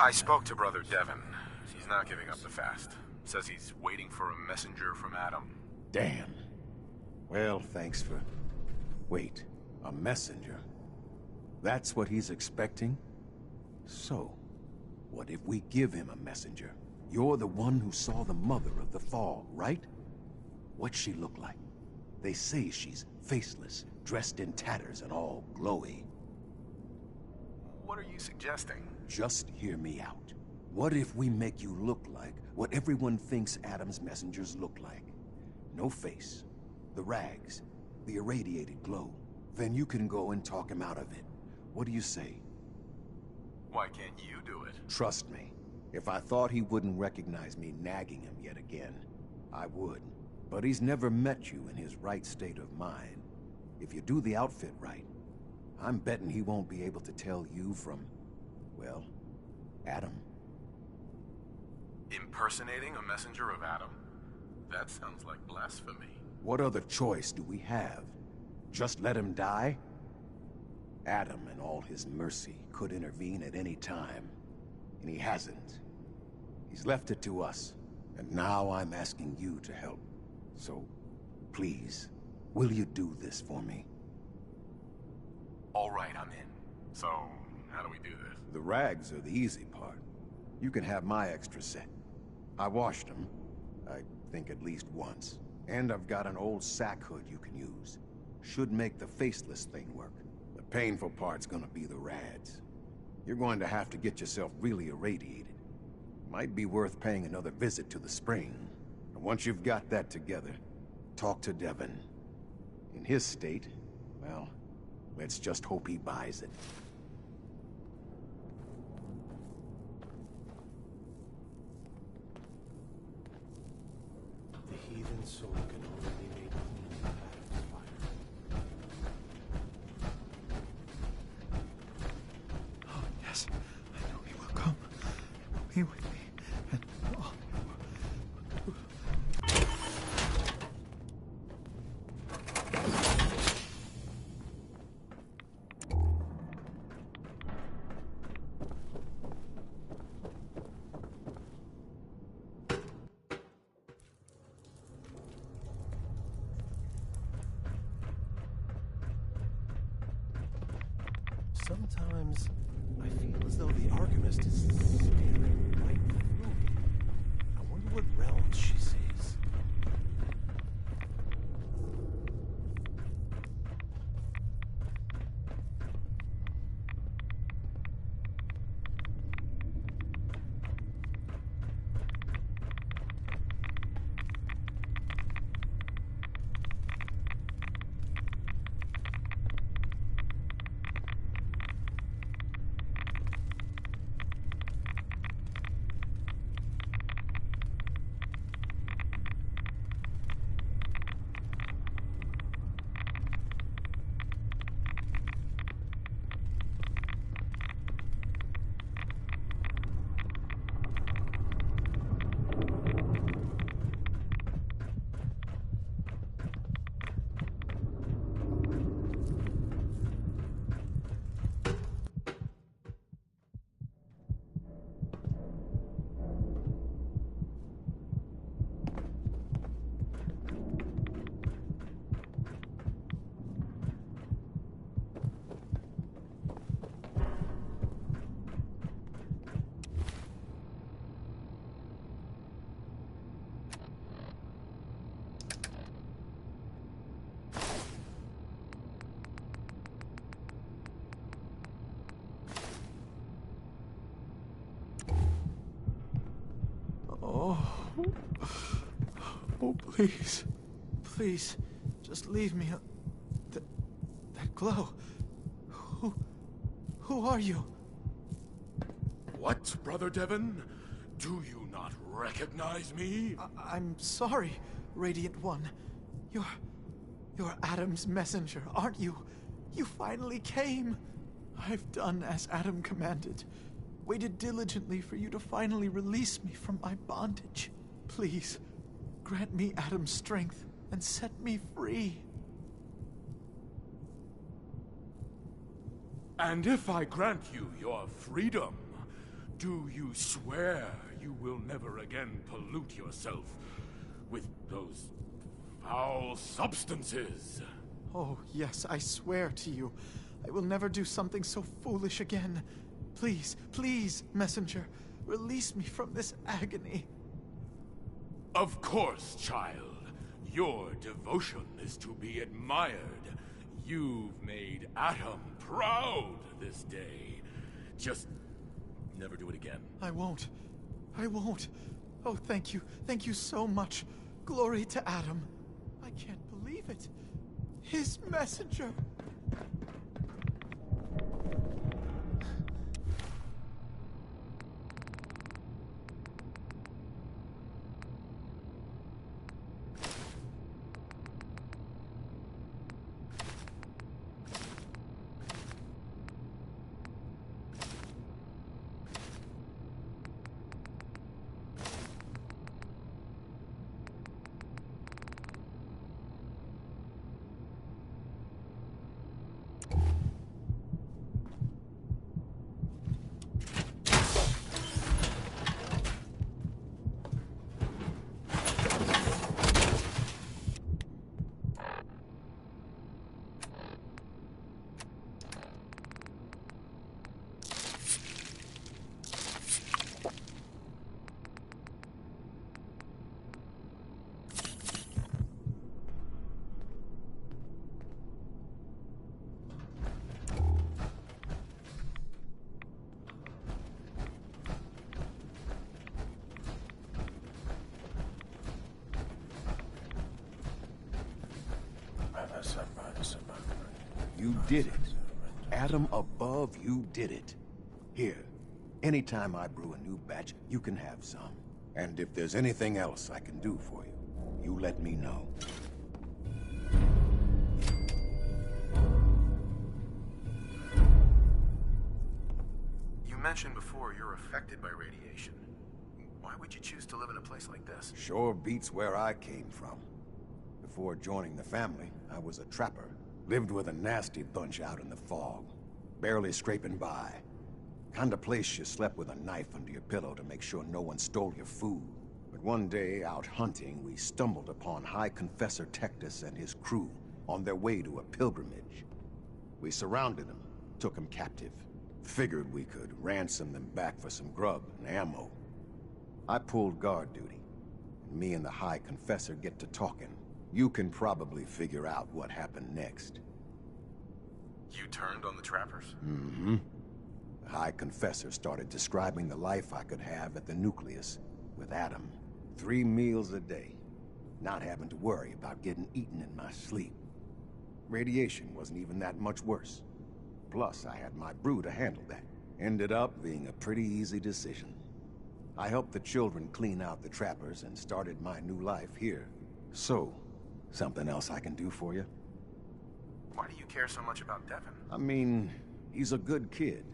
I spoke to Brother Devon. He's not giving up the fast. Says he's waiting for a messenger from Adam. Damn. Well, thanks for... Wait, a messenger? That's what he's expecting? So, what if we give him a messenger? You're the one who saw the mother of the fog, right? What's she look like? They say she's faceless, dressed in tatters and all glowy. What are you suggesting? Just hear me out. What if we make you look like what everyone thinks Adam's messengers look like? No face, the rags, the irradiated glow. Then you can go and talk him out of it. What do you say? Why can't you do it? Trust me. If I thought he wouldn't recognize me nagging him yet again, I would. But he's never met you in his right state of mind. If you do the outfit right, I'm betting he won't be able to tell you from, well, Adam. Impersonating a messenger of Adam? That sounds like blasphemy. What other choice do we have? Just let him die? Adam, in all his mercy, could intervene at any time. And he hasn't. He's left it to us. And now I'm asking you to help. So, please, will you do this for me? All right, I'm in. So, how do we do this? The rags are the easy part. You can have my extra set. I washed them, I think at least once. And I've got an old sack hood you can use. Should make the faceless thing work. The painful part's gonna be the rads. You're going to have to get yourself really irradiated. Might be worth paying another visit to the spring. And once you've got that together, talk to Devon. In his state, well, let's just hope he buys it. The heathen soul can only be made clean by Adam's fire. Oh, yes. I know he will come. Be with me. And all. Sometimes I feel as though the Archimist is staring right through me. I wonder what realms she sees. Please. Please. Just leave me. That glow. Who are you? What, Brother Devon? Do you not recognize me? I'm sorry, Radiant One. You're Adam's messenger, aren't you? You finally came. I've done as Adam commanded. Waited diligently for you to finally release me from my bondage. Please, grant me Adam's strength and set me free. And if I grant you your freedom, do you swear you will never again pollute yourself with those foul substances? Oh, yes, I swear to you. I will never do something so foolish again. Please, please, messenger, release me from this agony. Of course, child. Your devotion is to be admired. You've made Adam proud this day. Just never do it again. I won't. I won't. Oh, thank you. Thank you so much. Glory to Adam. I can't believe it. His messenger. You did it. Adam above, you did it. Here, anytime I brew a new batch, you can have some. And if there's anything else I can do for you, you let me know. You mentioned before you're affected by radiation. Why would you choose to live in a place like this? Sure beats where I came from. Before joining the family, I was a trapper. Lived with a nasty bunch out in the fog. Barely scraping by. Kind of place you slept with a knife under your pillow to make sure no one stole your food. But one day, out hunting, we stumbled upon High Confessor Tectus and his crew on their way to a pilgrimage. We surrounded them, took them captive. Figured we could ransom them back for some grub and ammo. I pulled guard duty. Me and the High Confessor get to talking. You can probably figure out what happened next. You turned on the trappers? Mm-hmm. The High Confessor started describing the life I could have at the nucleus with Adam. 3 meals a day. Not having to worry about getting eaten in my sleep. Radiation wasn't even that much worse. Plus, I had my brew to handle that. Ended up being a pretty easy decision. I helped the children clean out the trappers and started my new life here. So, something else I can do for you? Why do you care so much about Devon? I mean, he's a good kid.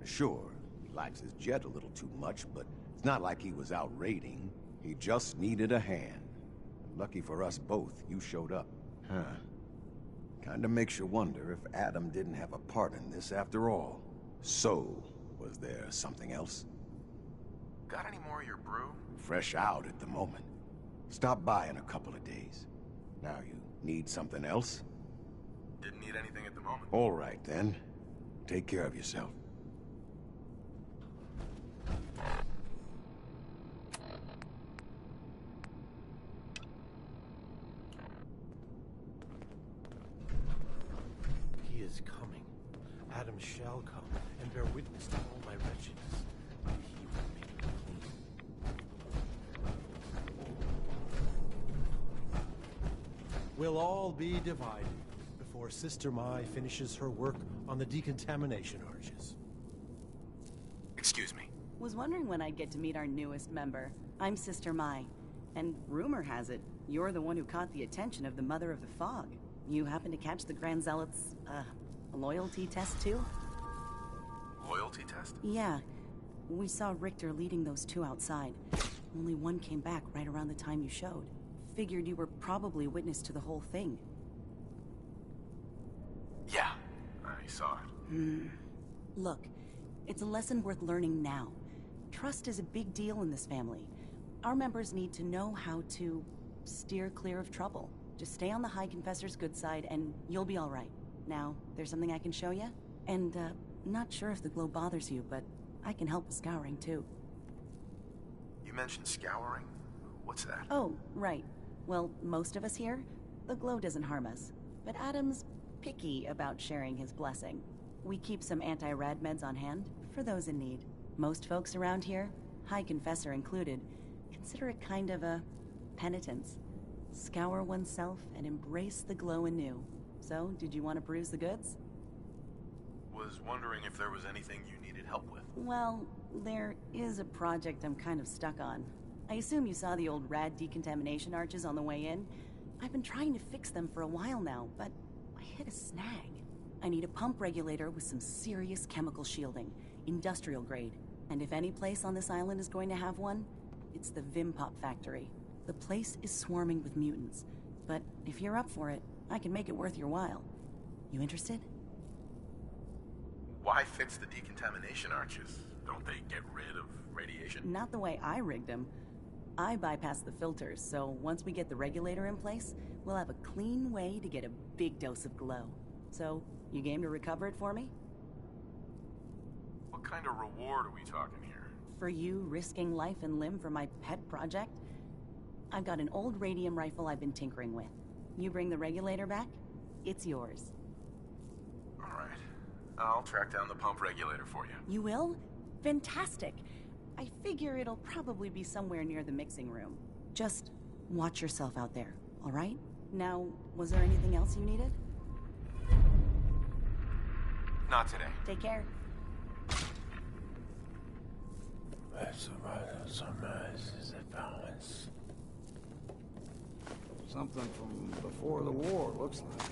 Sure, he likes his jet a little too much, but it's not like he was out raiding. He just needed a hand. Lucky for us both, you showed up. Huh. Kinda makes you wonder if Adam didn't have a part in this after all. So, was there something else? Got any more of your brew? Fresh out at the moment. Stop by in a couple of days. Now you need something else? Didn't need anything at the moment. All right, then. Take care of yourself. He is coming. Adam shall come and bear witness to all my wretchedness. He will make me clean. We'll all be divided before Sister Mai finishes her work on the decontamination arches. Excuse me. Was wondering when I'd get to meet our newest member. I'm Sister Mai, and rumor has it, you're the one who caught the attention of the Mother of the Fog. You happen to catch the Grand Zealot's, loyalty test too? Loyalty test? Yeah. We saw Richter leading those two outside. Only one came back right around the time you showed. Figured you were probably witness to the whole thing. Yeah, I saw it. Look, it's a lesson worth learning now. Trust is a big deal in this family. Our members need to know how to steer clear of trouble. Just stay on the High Confessor's good side and you'll be all right. Now, there's something I can show you? And, not sure if the glow bothers you, but I can help with scouring too. You mentioned scouring? What's that? Oh, right. Well, most of us here, the glow doesn't harm us. But Adam's picky about sharing his blessing. We keep some anti-rad meds on hand for those in need. Most folks around here, High Confessor included, consider it kind of a penitence. Scour oneself and embrace the glow anew. So, did you want to peruse the goods? Was wondering if there was anything you needed help with. Well, there is a project I'm kind of stuck on. I assume you saw the old rad decontamination arches on the way in. I've been trying to fix them for a while now, but I hit a snag. I need a pump regulator with some serious chemical shielding, industrial grade. And if any place on this island is going to have one, it's the Vimpop factory. The place is swarming with mutants, but if you're up for it, I can make it worth your while. You interested? Why fix the decontamination arches? Don't they get rid of radiation? Not the way I rigged them. I bypassed the filters, so once we get the regulator in place, we'll have a clean way to get a big dose of glow. So, you game to recover it for me? What kind of reward are we talking here? For you risking life and limb for my pet project? I've got an old radium rifle I've been tinkering with. You bring the regulator back, it's yours. Alright. I'll track down the pump regulator for you. You will? Fantastic. I figure it'll probably be somewhere near the mixing room. Just watch yourself out there, alright? Now, was there anything else you needed? Not today. Take care. Something from before the war, looks like.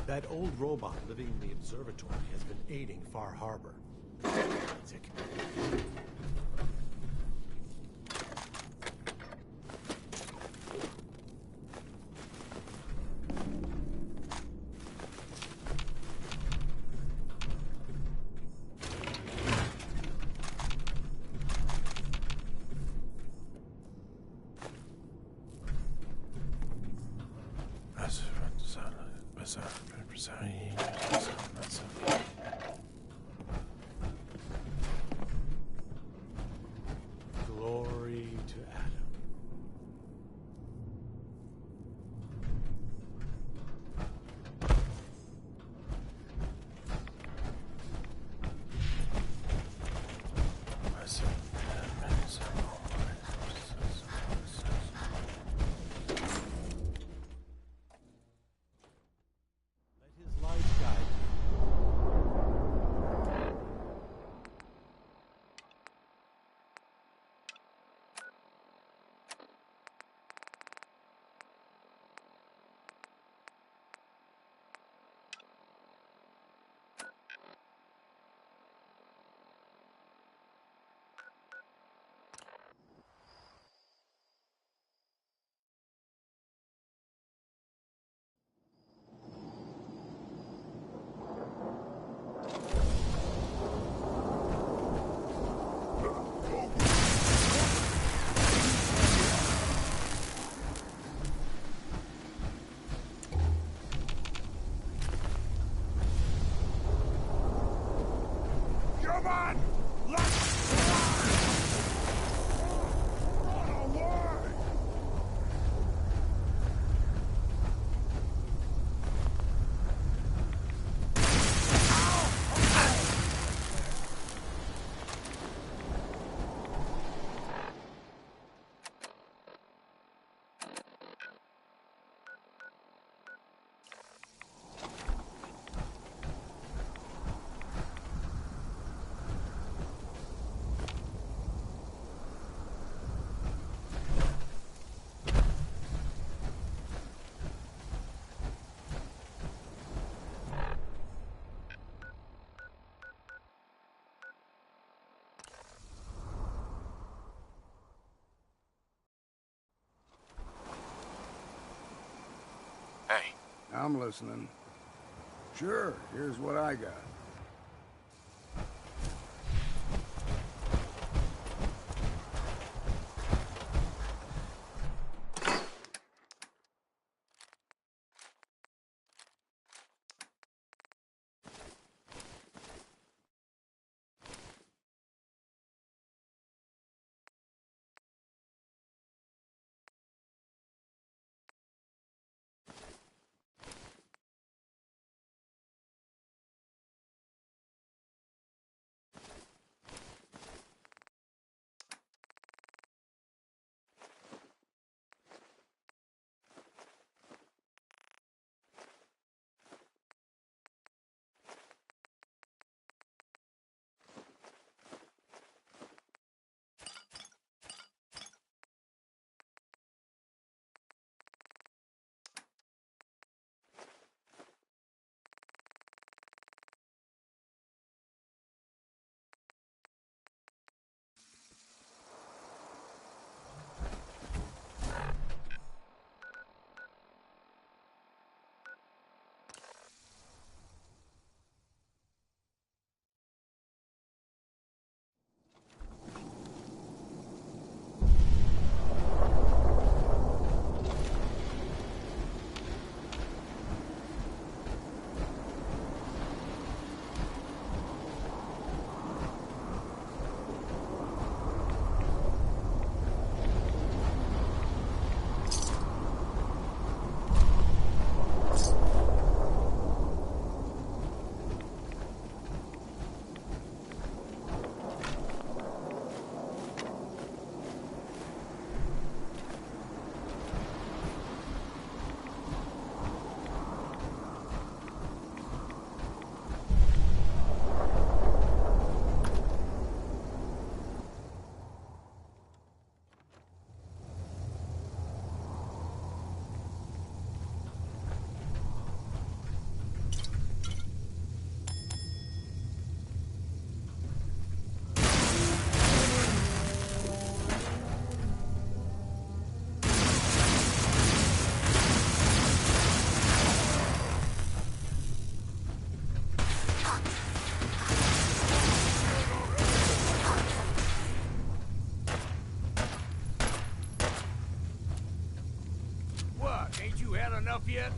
That old robot living in the observatory has been aiding Far Harbor. Glory to Adam. Let his light I'm listening. Sure, here's what I got. Ain't you had enough yet?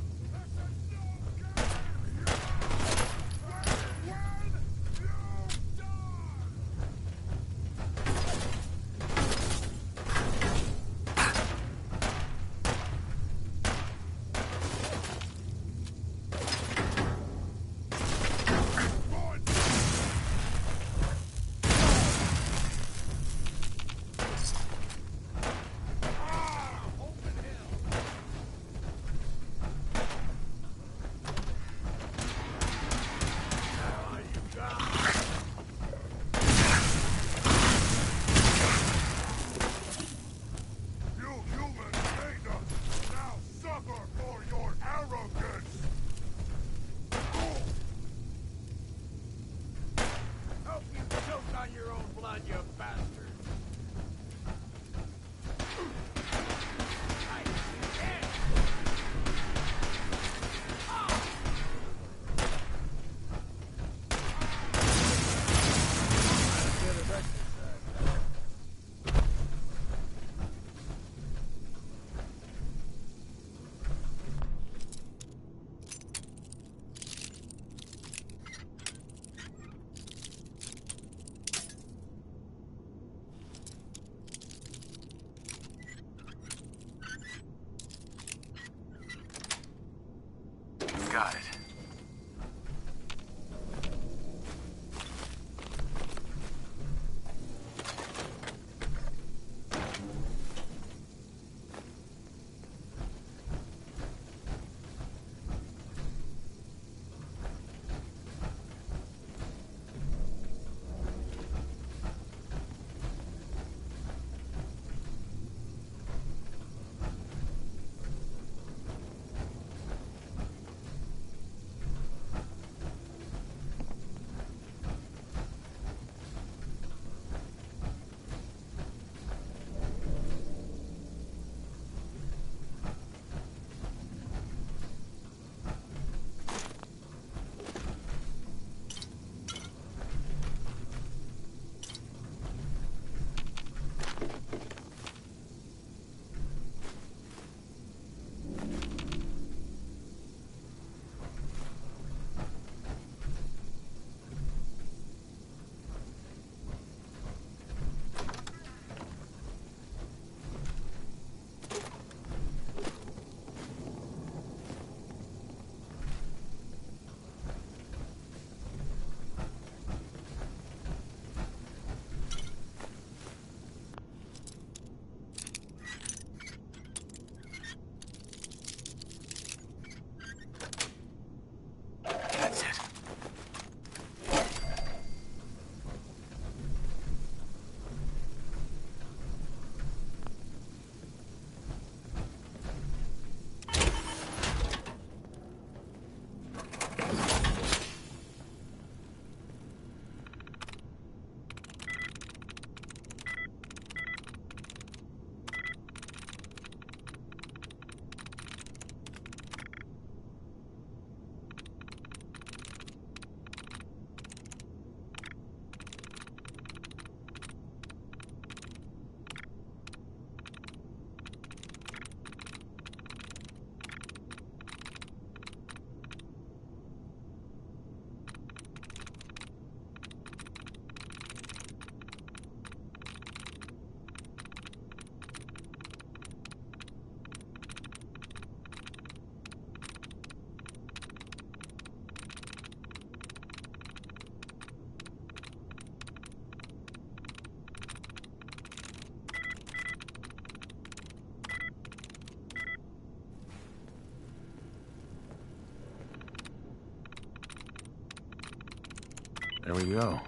There we go.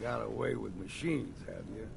Got away with machines, have you?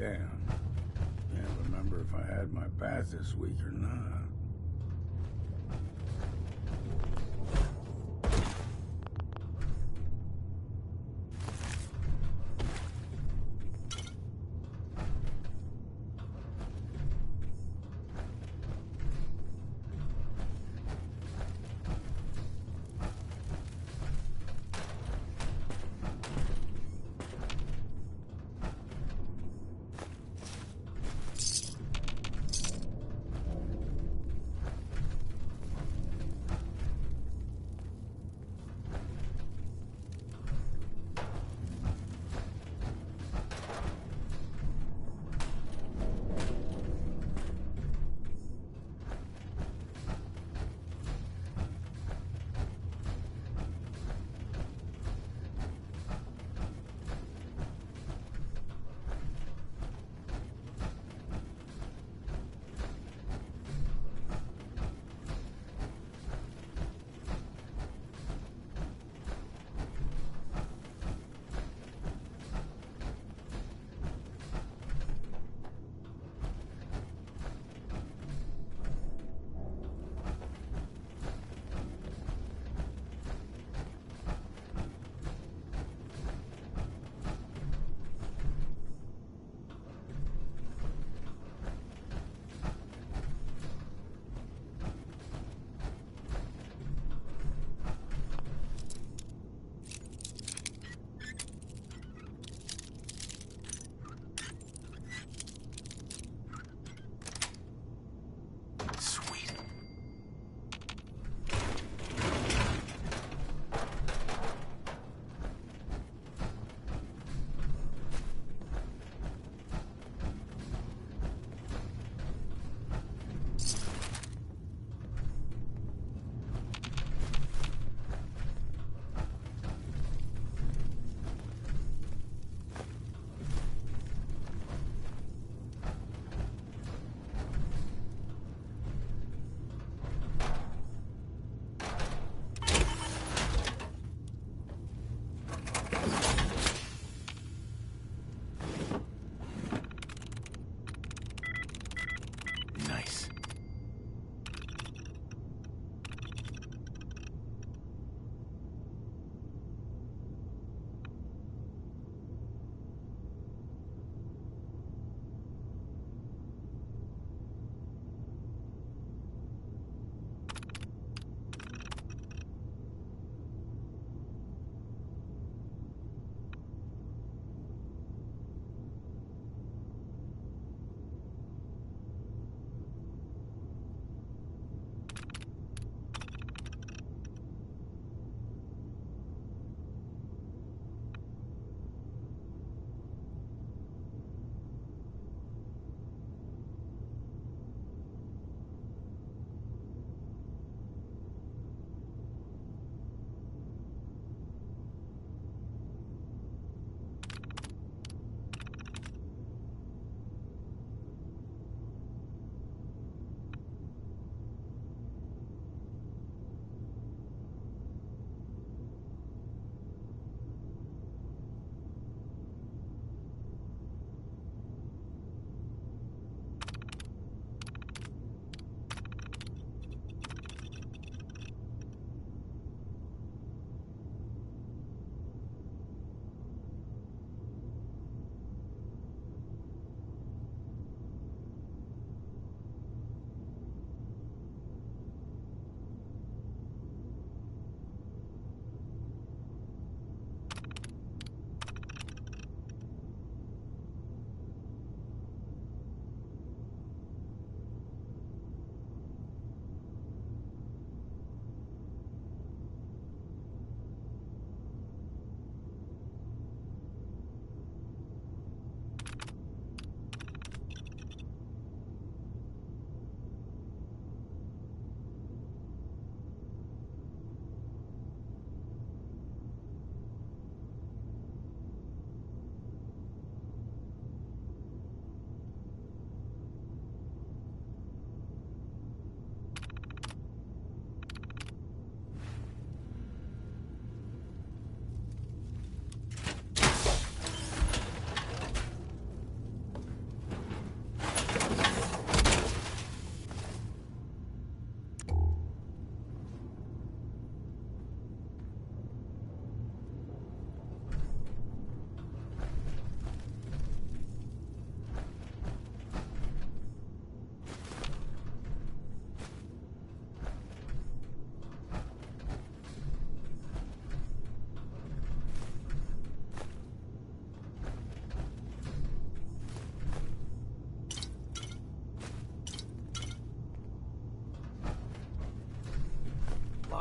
Damn. Can't remember if I had my bath this week or not.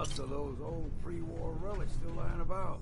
Lots of those old pre-war relics still lying about.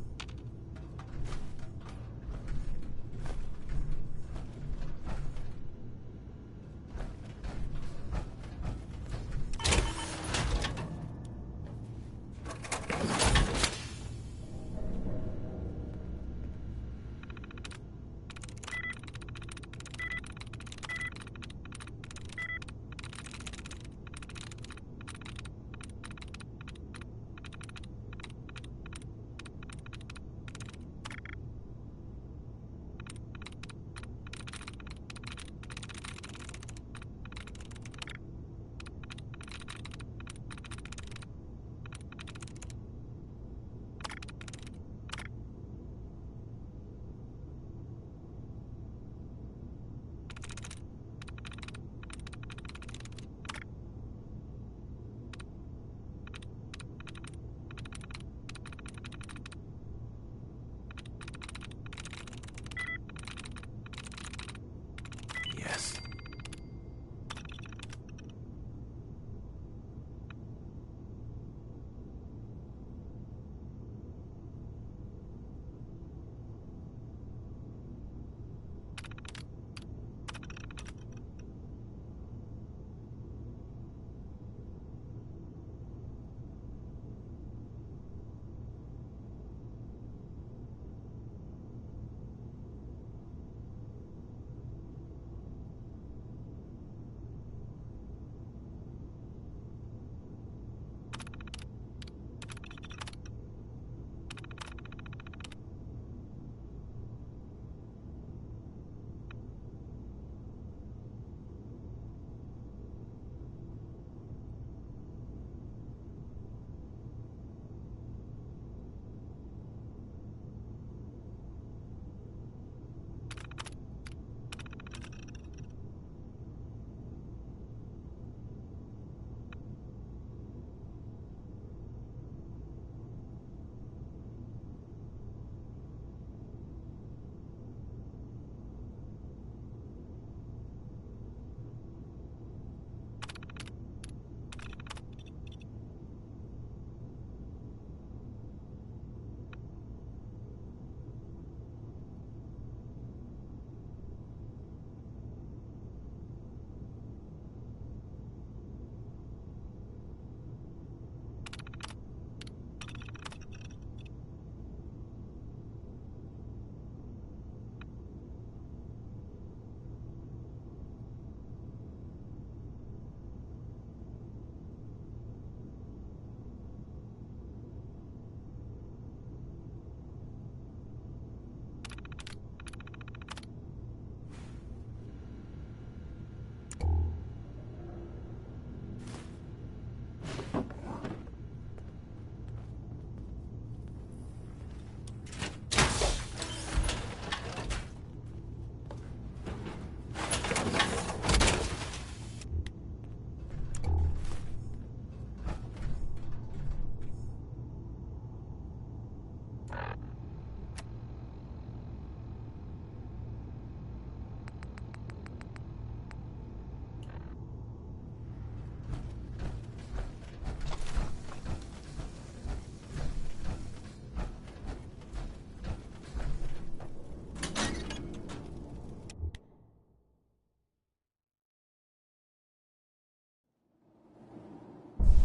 Yes.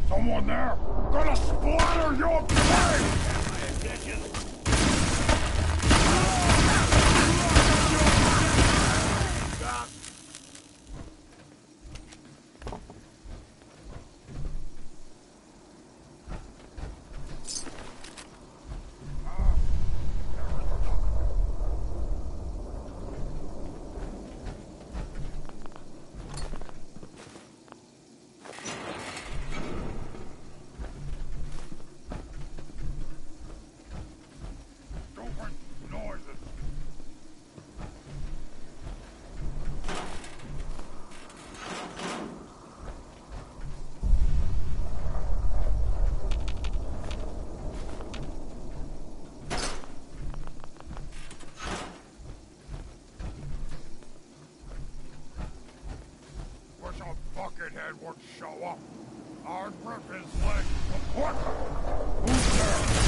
Someone there! Gonna splatter your brain! Buckethead would show up. I'd rip his leg quick. Who's there?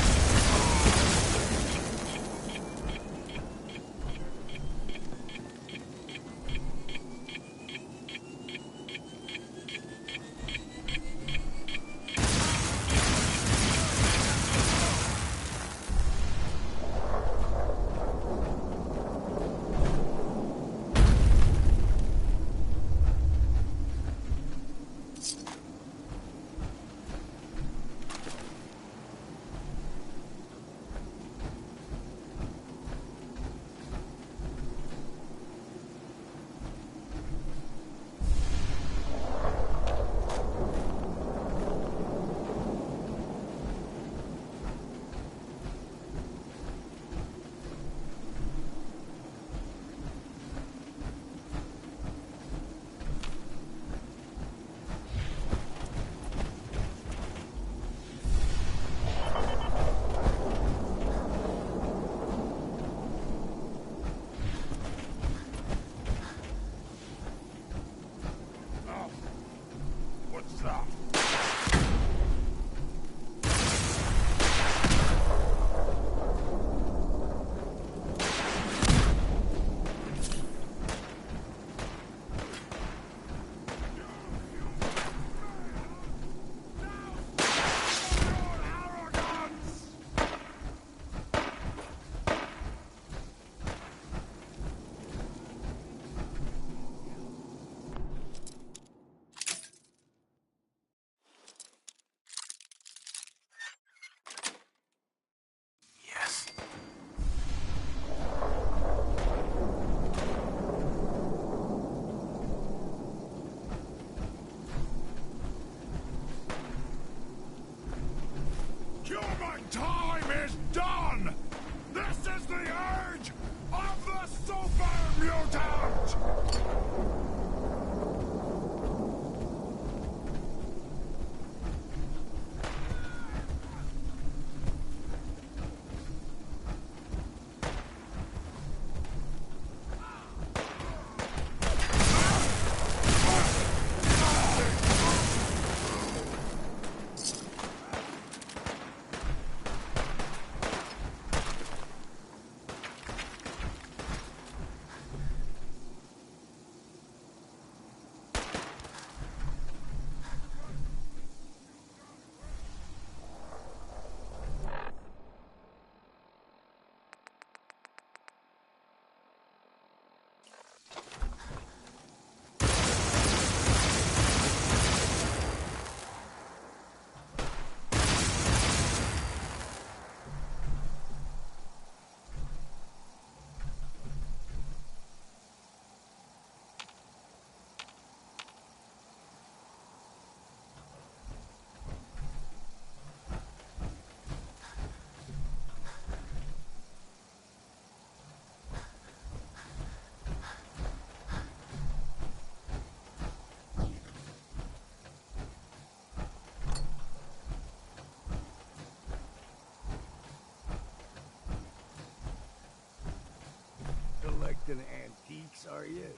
Time is done! This is the age of the super mutant! Collecting antiques, are you?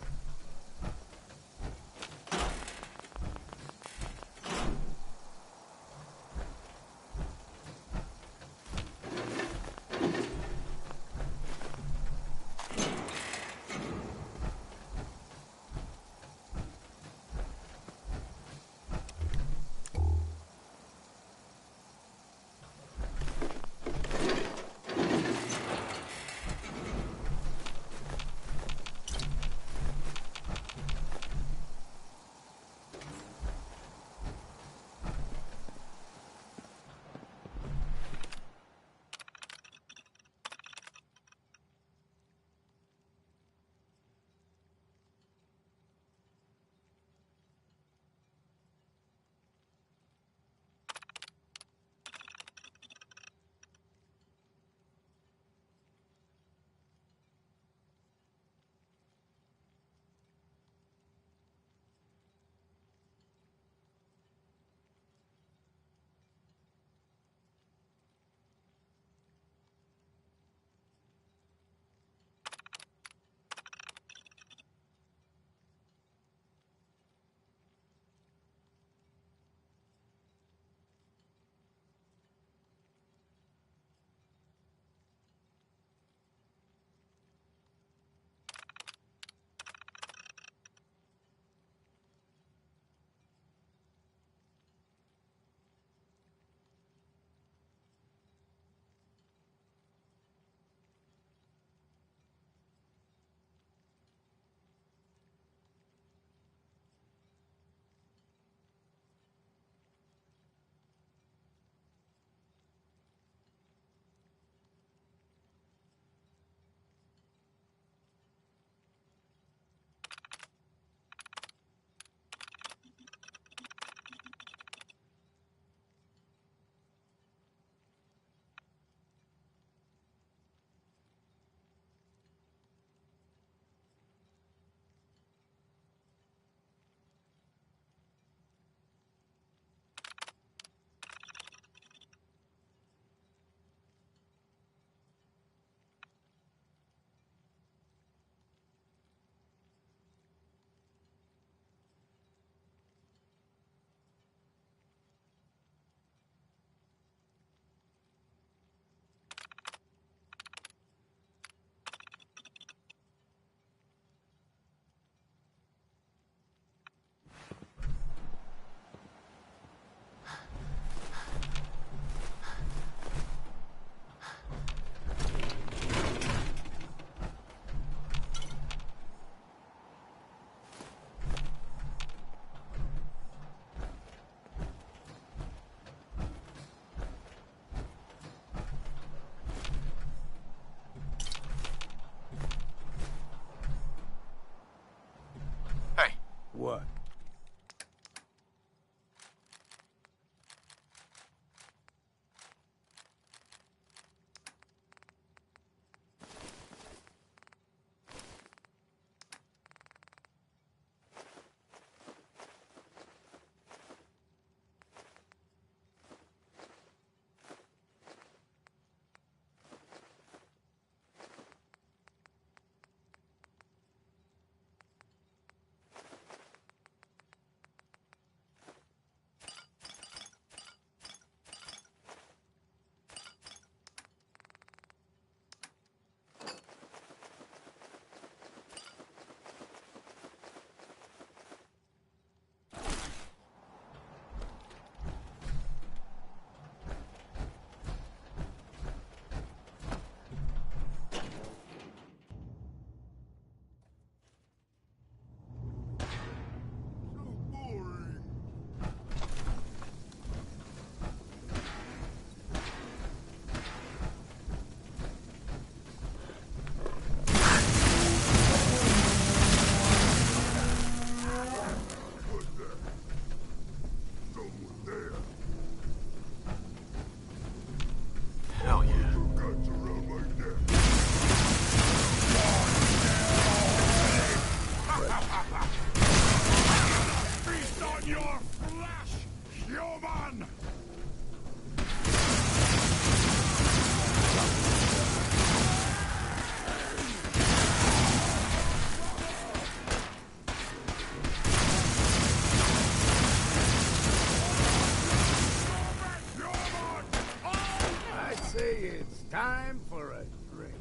Time for a drink.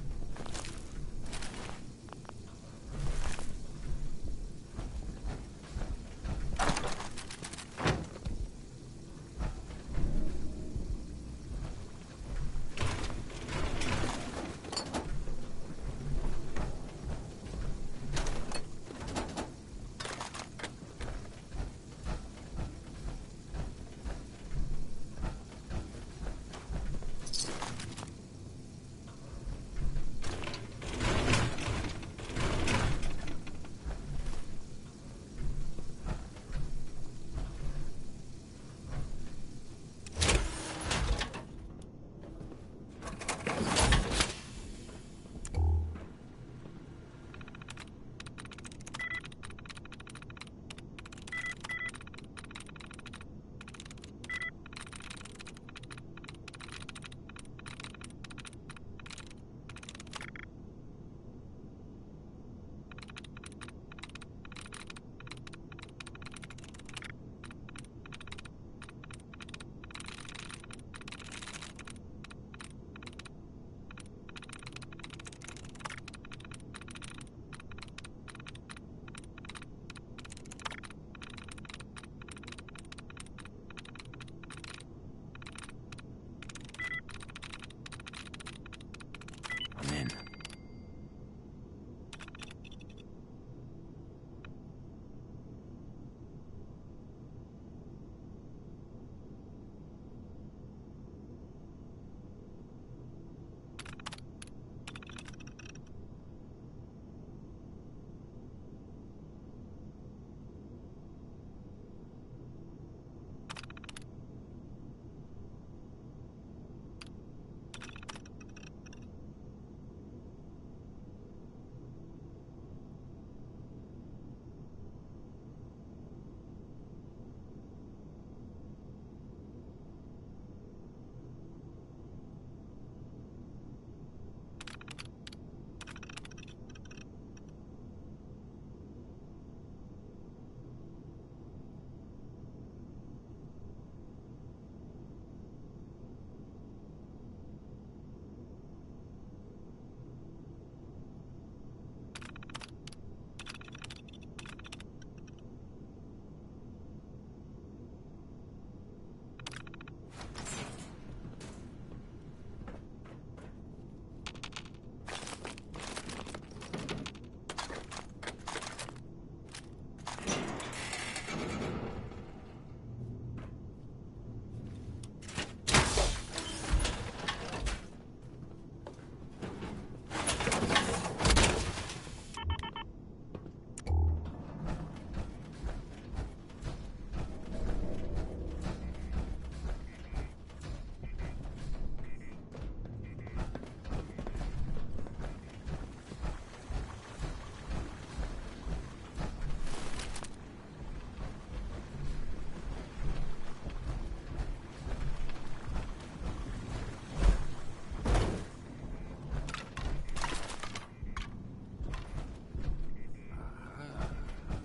I'm in.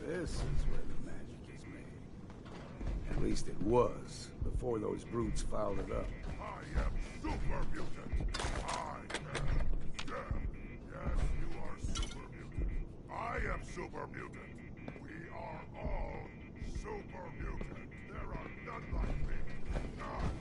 This is where the magic is made. At least it was, before those brutes fouled it up. I am super mutant. I am dead. Yes, you are super mutant. I am super mutant. We are all super mutant. There are none like me. None.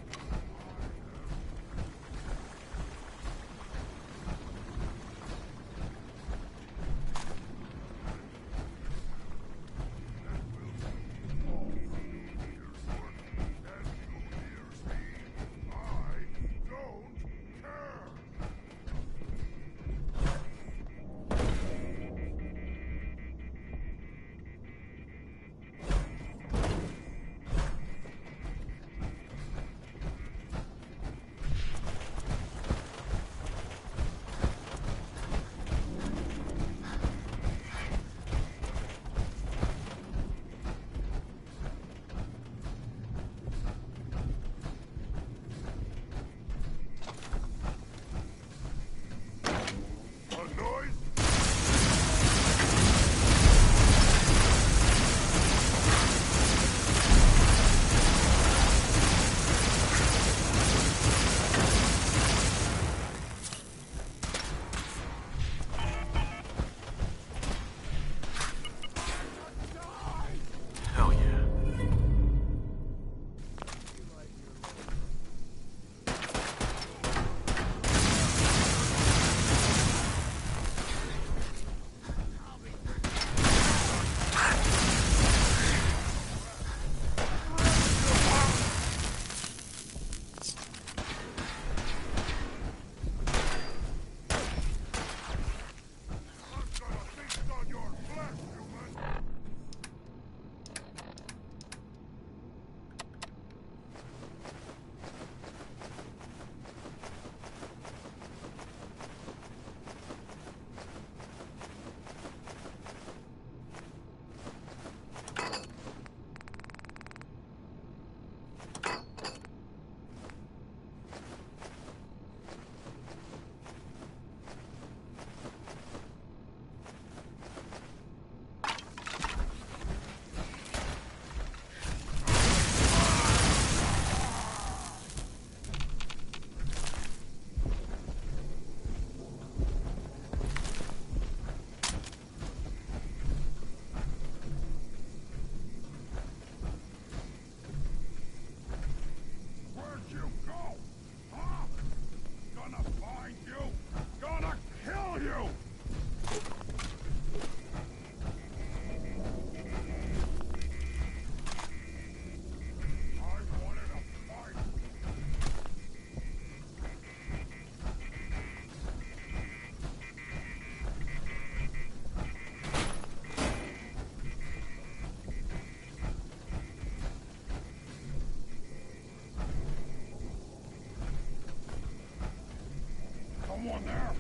someone there?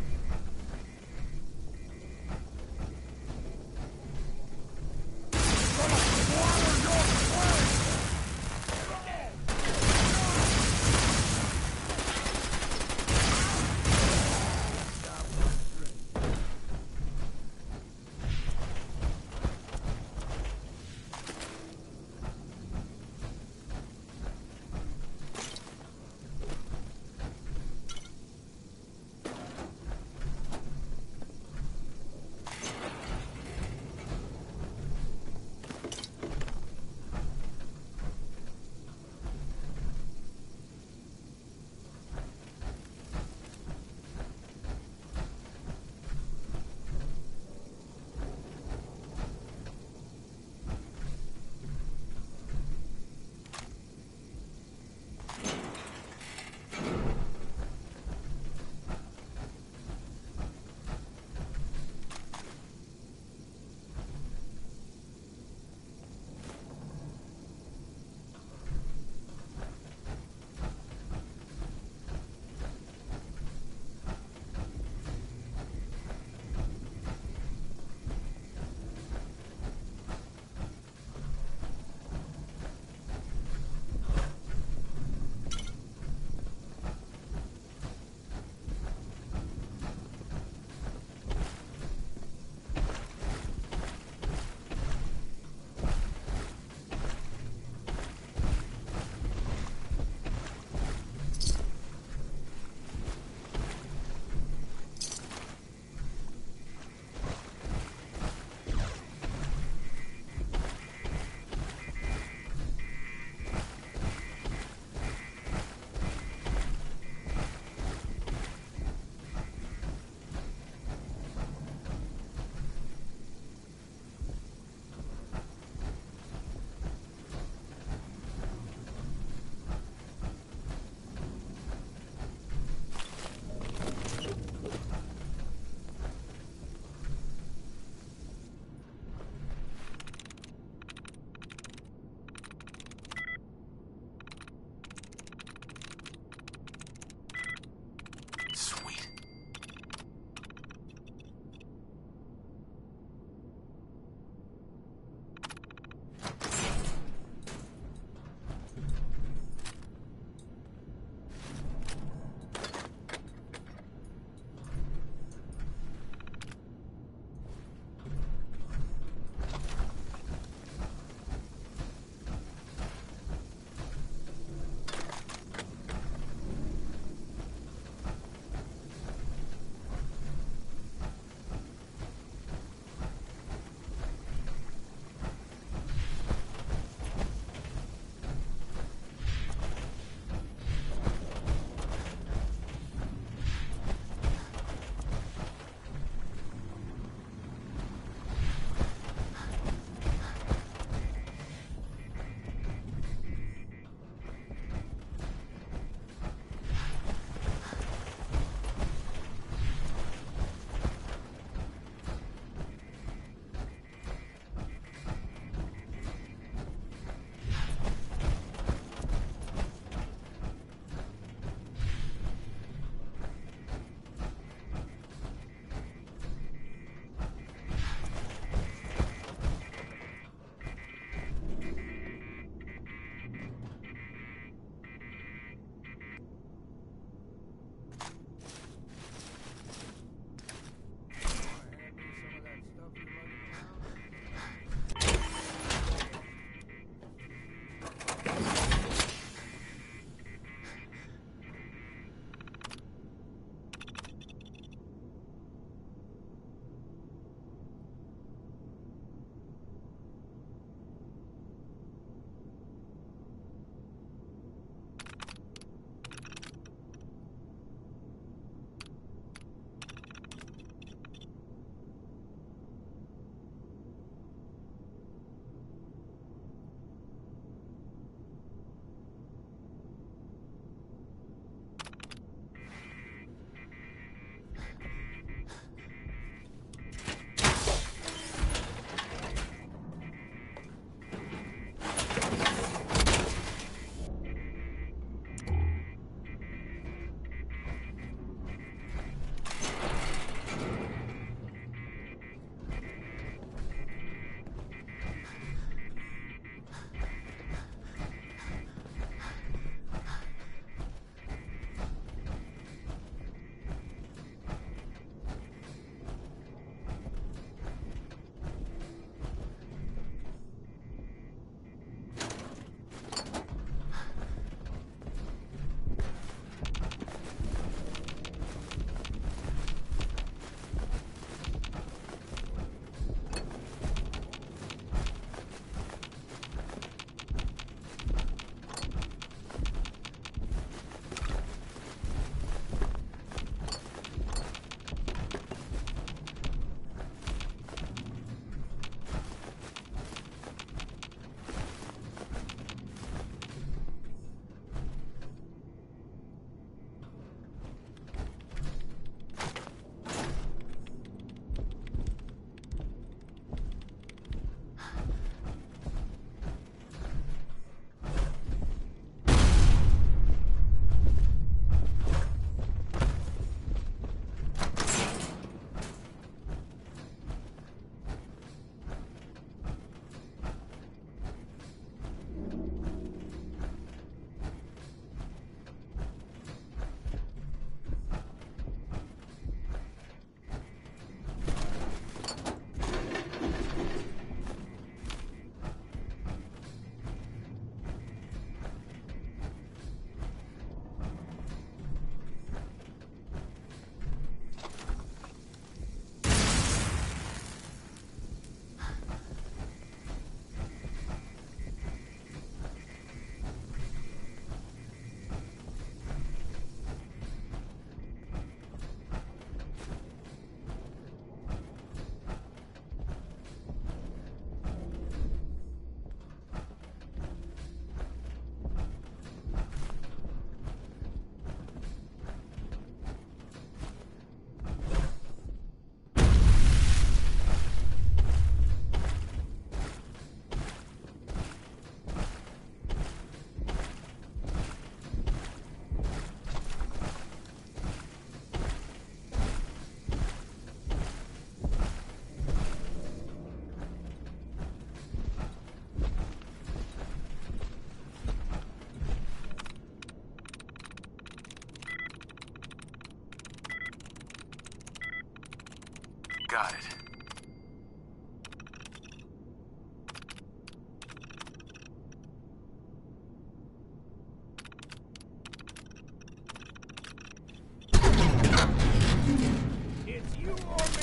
got it. It's you or me.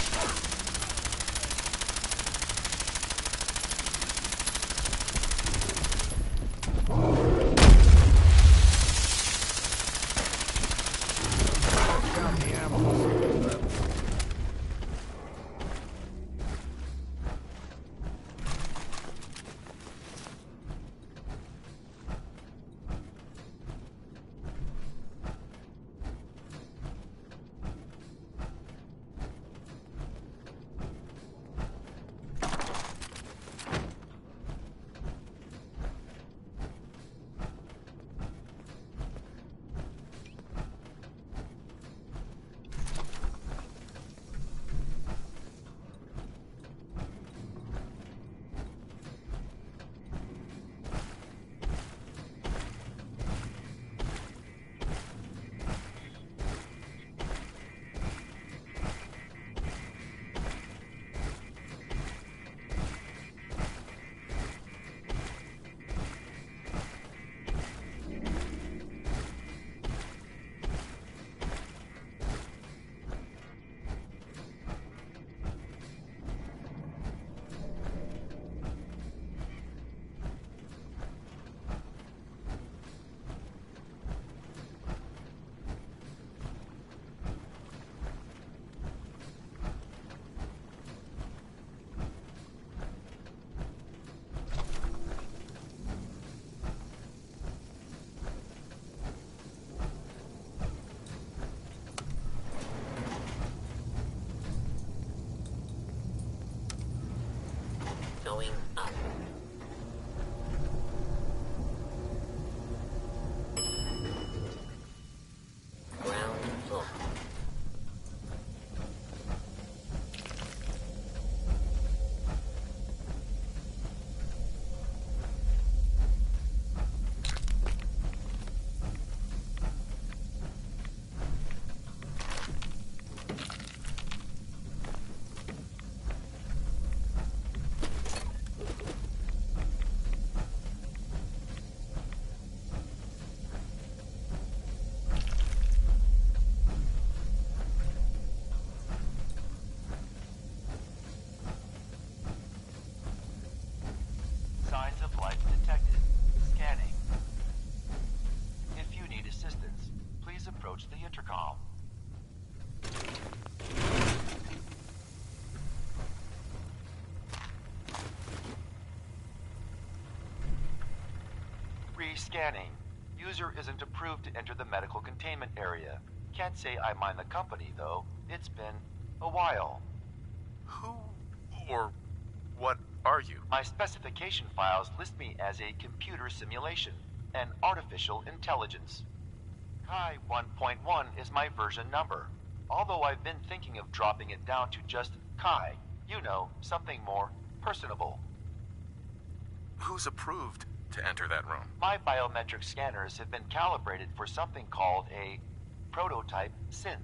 Going up. Ground floor. Signs of life detected. Scanning. If you need assistance, please approach the intercom. Re-scanning. User isn't approved to enter the medical containment area. Can't say I mind the company, though. It's been a while. Who or what are you? My specification files list me as a computer simulation, an artificial intelligence. Kai 1.1 is my version number, although I've been thinking of dropping it down to just Kai. You know, something more personable. Who's approved to enter that room? My biometric scanners have been calibrated for something called a prototype synth.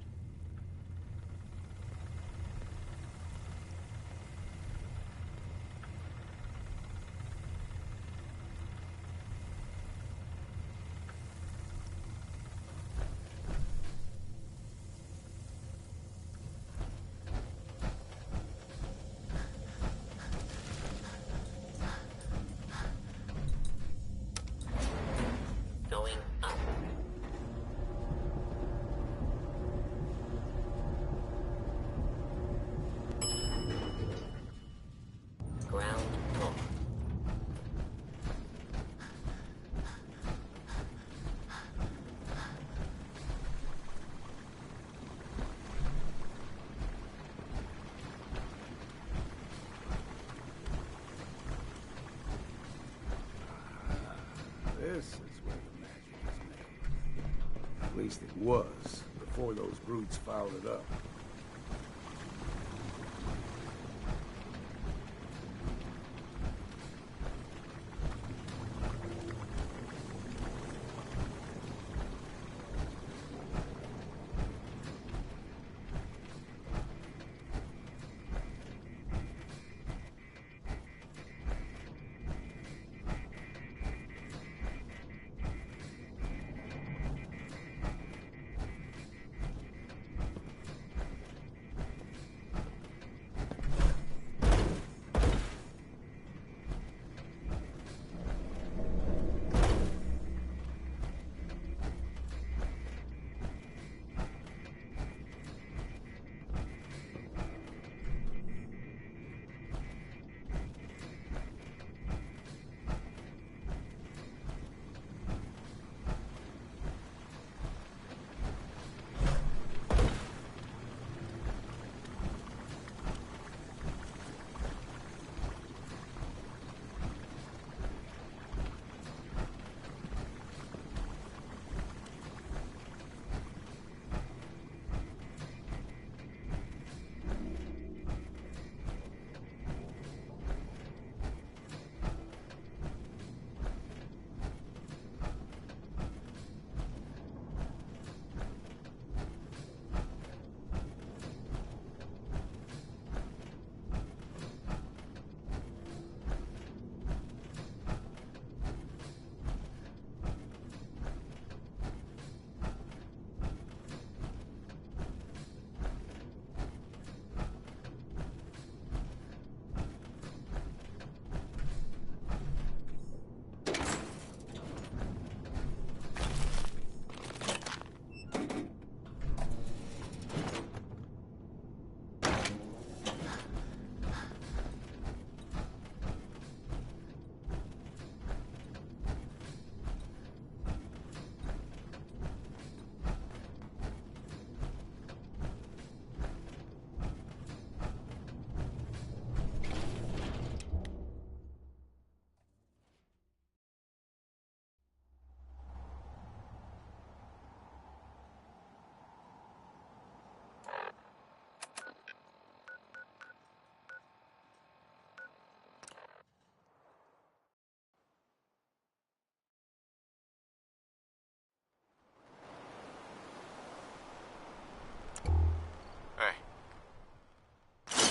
Going up. Ground floor. This is where the magic is made. At least it was, before those brutes fouled it up.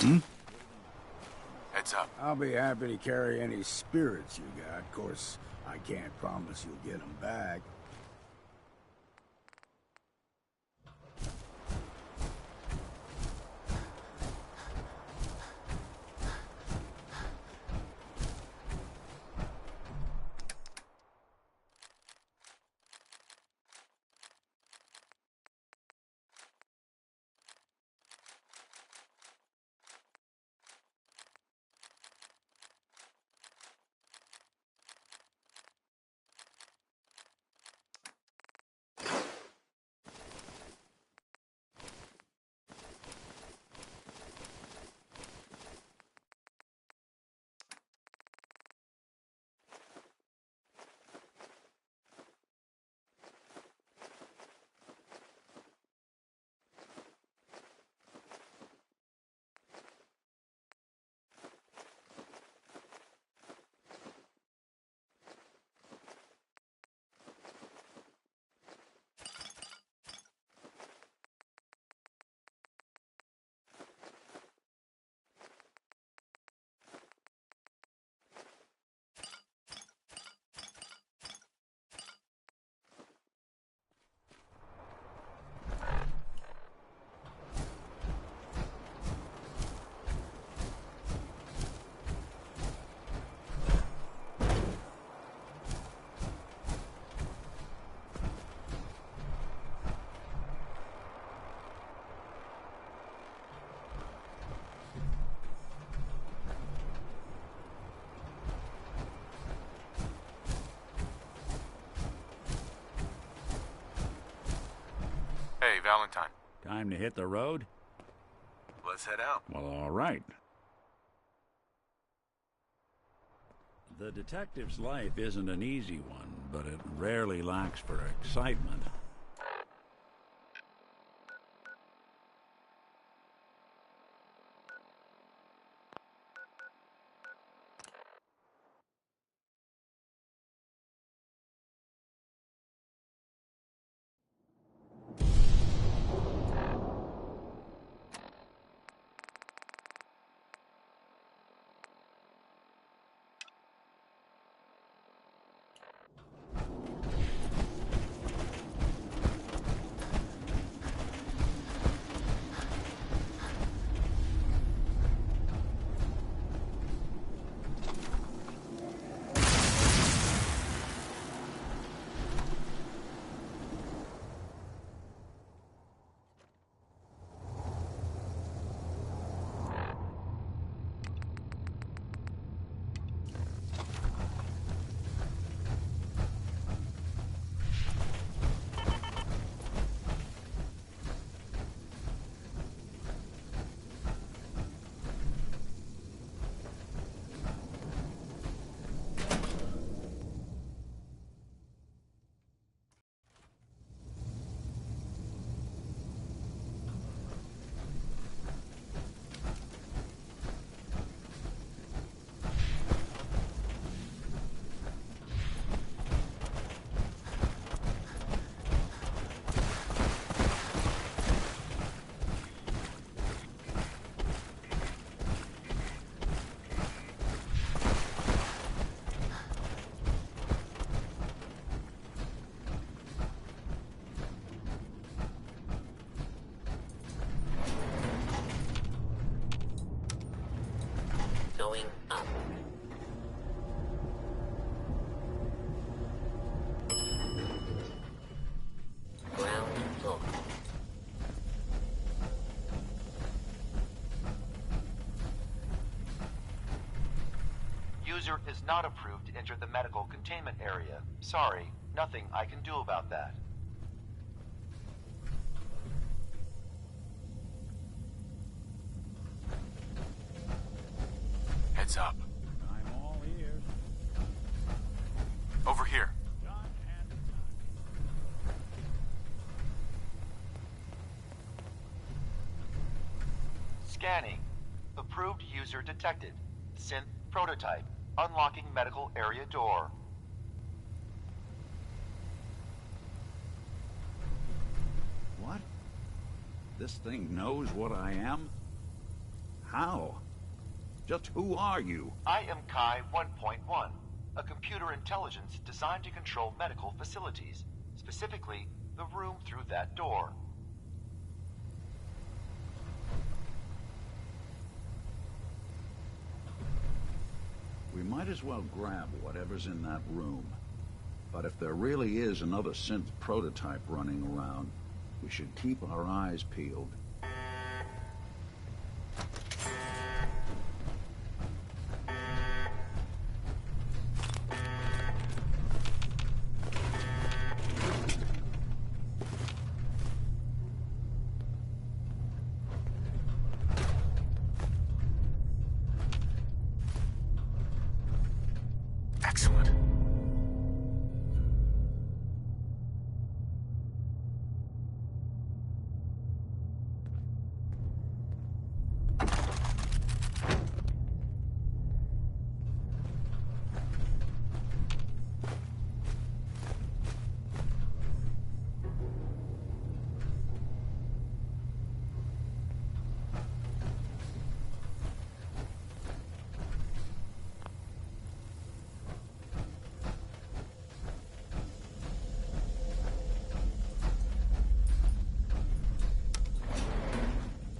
Hmm? Heads up. I'll be happy to carry any spirits you got. Of course, I can't promise you'll get them back. Hey, Valentine. Time to hit the road? Let's head out. Well, all right. The detective's life isn't an easy one, but it rarely lacks for excitement. Going up. Ground floor. User is not approved to enter the medical containment area. Sorry, nothing I can do about that. Heads up. I'm all ears. Over here. Scanning. Approved user detected. Synth prototype. Unlocking medical area door. What? This thing knows what I am? How? Just who are you? I am Kai 1.1, a computer intelligence designed to control medical facilities, specifically the room through that door. We might as well grab whatever's in that room. But if there really is another synth prototype running around, we should keep our eyes peeled. Excellent.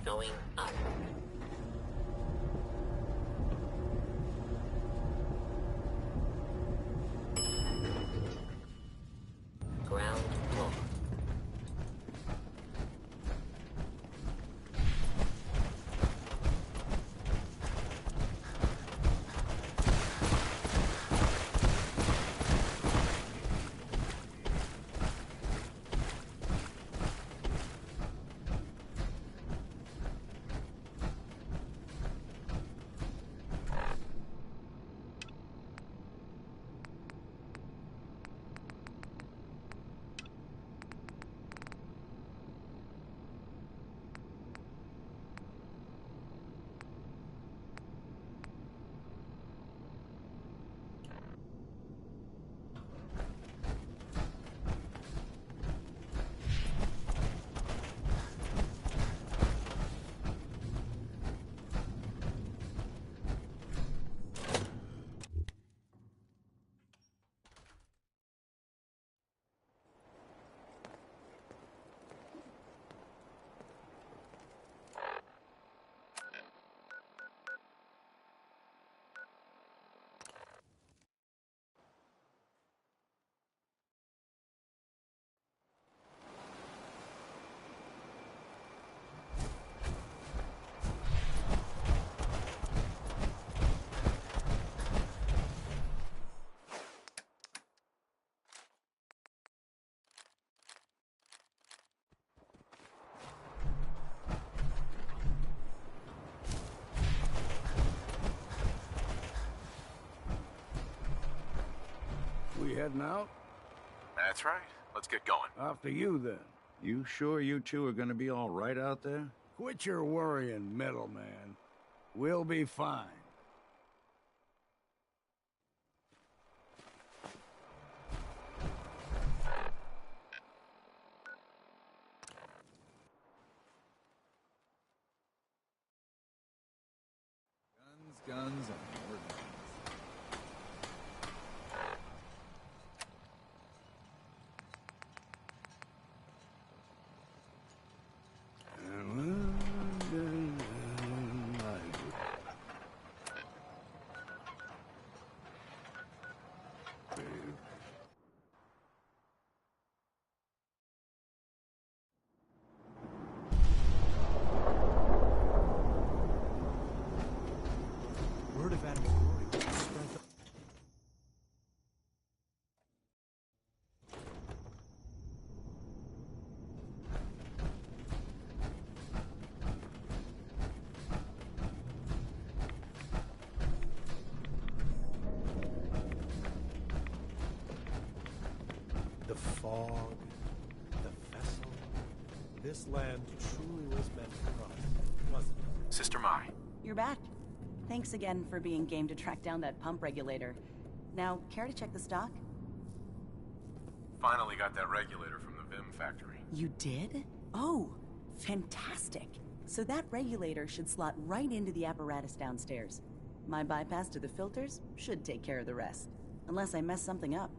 Going up. Ground floor. We heading out? That's right. Let's get going. After you, then. You sure you two are gonna be all right out there? Quit your worrying, middleman. We'll be fine. Guns, and more guns. Word of Adam's glory will spread the... The fog, the vessel. This land truly was meant for us, wasn't it? Sister Mai. You're back. Thanks again for being game to track down that pump regulator. Now, care to check the stock? Finally got that regulator from the Vim factory. You did? Oh, fantastic. So that regulator should slot right into the apparatus downstairs. My bypass to the filters should take care of the rest. Unless I mess something up.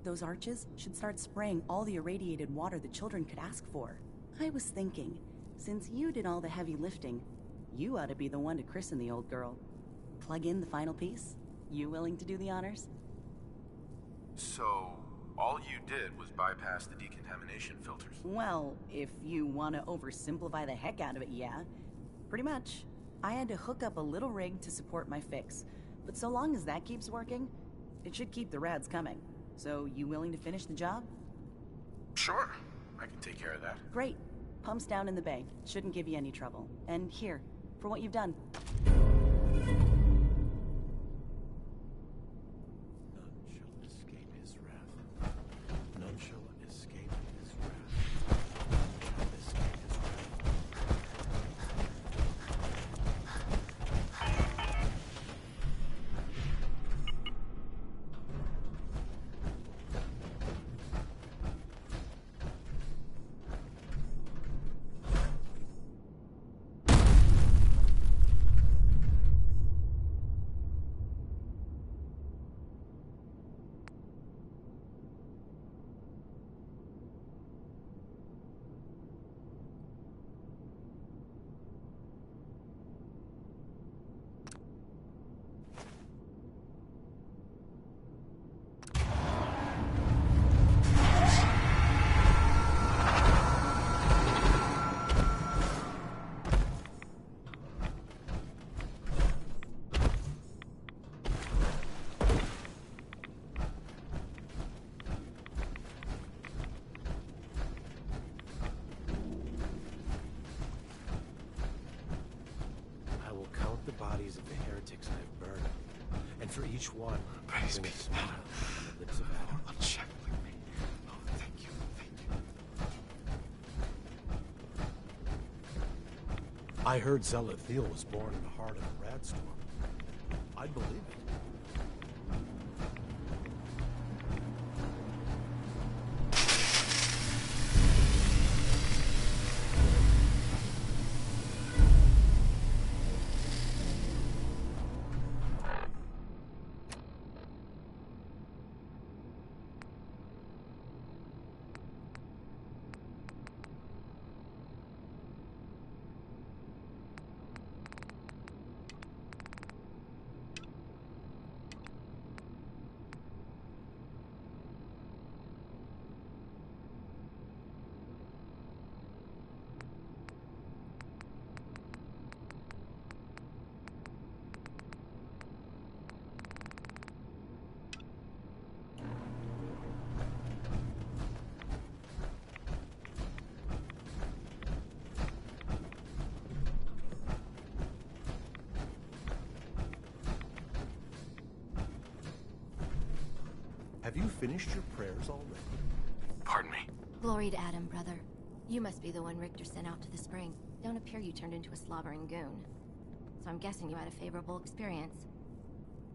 Those arches should start spraying all the irradiated water the children could ask for. I was thinking, since you did all the heavy lifting, you ought to be the one to christen the old girl. Plug in the final piece? You willing to do the honors? So, all you did was bypass the decontamination filters? Well, if you want to oversimplify the heck out of it, yeah. Pretty much. I had to hook up a little rig to support my fix. But so long as that keeps working, it should keep the rads coming. So, you willing to finish the job? Sure. I can take care of that. Great. Pumps down in the bay. Shouldn't give you any trouble. And here, for what you've done. Bodies of the heretics I have burned, and for each one, praise bring be a smile on the lips of Adam. Unshackling me. Oh, thank you, thank you. I heard Zealot Thiel was born in the heart of a rad storm. I'd believe it. Have you finished your prayers already? Pardon me? Glory to Adam, brother. You must be the one Richter sent out to the spring. Don't appear you turned into a slobbering goon. So I'm guessing you had a favorable experience.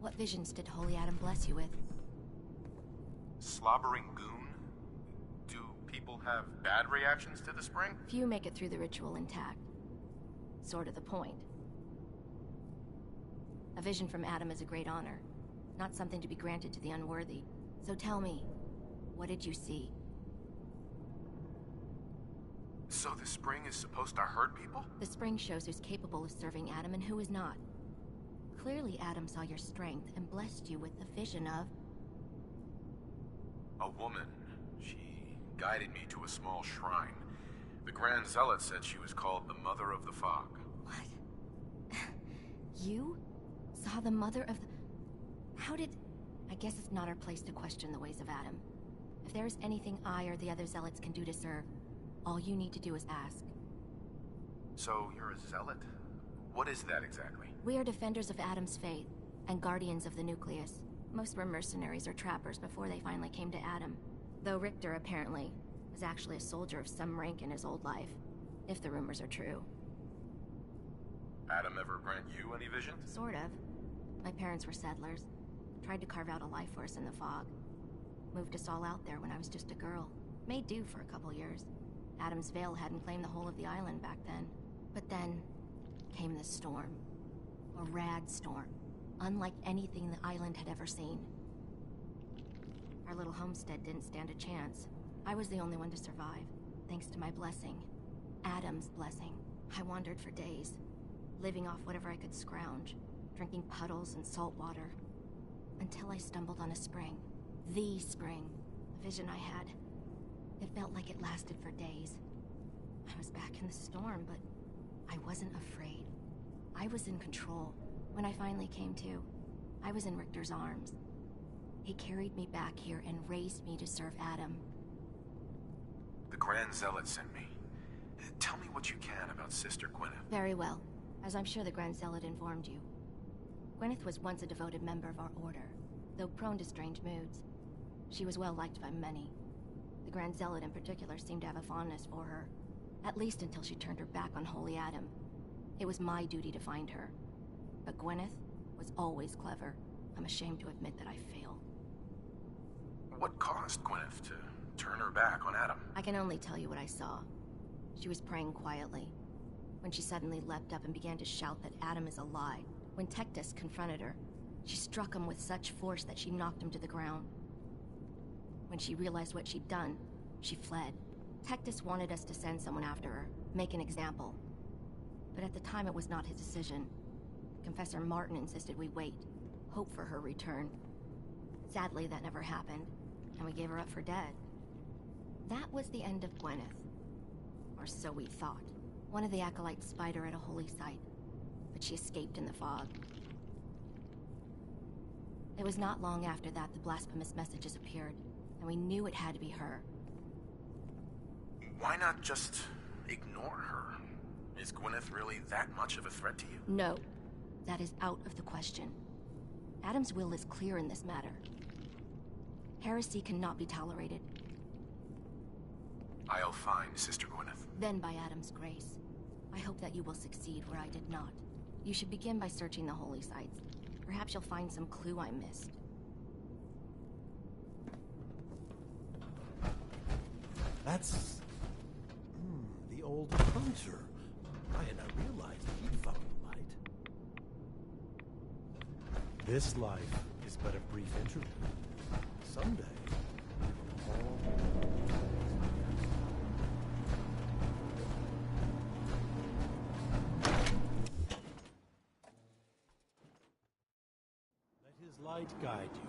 What visions did Holy Adam bless you with? Slobbering goon? Do people have bad reactions to the spring? Few make it through the ritual intact. Sort of the point. A vision from Adam is a great honor, not something to be granted to the unworthy. So tell me, what did you see? So the spring is supposed to hurt people? The spring shows who's capable of serving Adam and who is not. Clearly Adam saw your strength and blessed you with the vision of... A woman. She guided me to a small shrine. The Grand Zealot said she was called the Mother of the Fog. What? You saw the Mother of the... How did... I guess it's not our place to question the ways of Adam. If there is anything I or the other Zealots can do to serve, all you need to do is ask. So you're a Zealot? What is that exactly? We are defenders of Adam's faith, and guardians of the nucleus. Most were mercenaries or trappers before they finally came to Adam. Though Richter, apparently, was actually a soldier of some rank in his old life. If the rumors are true. Adam ever grant you any visions? Sort of. My parents were settlers. Tried to carve out a life for us in the fog. Moved us all out there when I was just a girl. Made do for a couple years. Adam's Veil hadn't claimed the whole of the island back then. But then came the storm. A rad storm, unlike anything the island had ever seen. Our little homestead didn't stand a chance. I was the only one to survive, thanks to my blessing. Adam's blessing. I wandered for days, living off whatever I could scrounge, drinking puddles and salt water, until I stumbled on a spring. The spring. A vision I had. It felt like it lasted for days. I was back in the storm, but I wasn't afraid. I was in control. When I finally came to, I was in Richter's arms. He carried me back here and raised me to serve Adam. The Grand Zealot sent me. Tell me what you can about Sister Gwyneth. Very well, as I'm sure the Grand Zealot informed you. Gwyneth was once a devoted member of our order, though prone to strange moods. She was well liked by many. The Grand Zealot in particular seemed to have a fondness for her, at least until she turned her back on Holy Adam. It was my duty to find her. But Gwyneth was always clever. I'm ashamed to admit that I failed. What caused Gwyneth to turn her back on Adam? I can only tell you what I saw. She was praying quietly, when she suddenly leapt up and began to shout that Adam is a lie. When Tectus confronted her, she struck him with such force that she knocked him to the ground. When she realized what she'd done, she fled. Tectus wanted us to send someone after her, make an example. But at the time it was not his decision. Confessor Martin insisted we wait, hope for her return. Sadly, that never happened, and we gave her up for dead. That was the end of Gwyneth. Or so we thought. One of the acolytes spied her at a holy site, but she escaped in the fog. It was not long after that the blasphemous messages appeared, and we knew it had to be her. Why not just ignore her? Is Gwyneth really that much of a threat to you? No, that is out of the question. Adam's will is clear in this matter. Heresy cannot be tolerated. I'll find Sister Gwyneth. Then by Adam's grace. I hope that you will succeed where I did not. You should begin by searching the holy sites. Perhaps you'll find some clue I missed. That's... the old hunter. I had not realized he'd found the light. This life is but a brief interlude. Someday, we will all... Let his light guide you.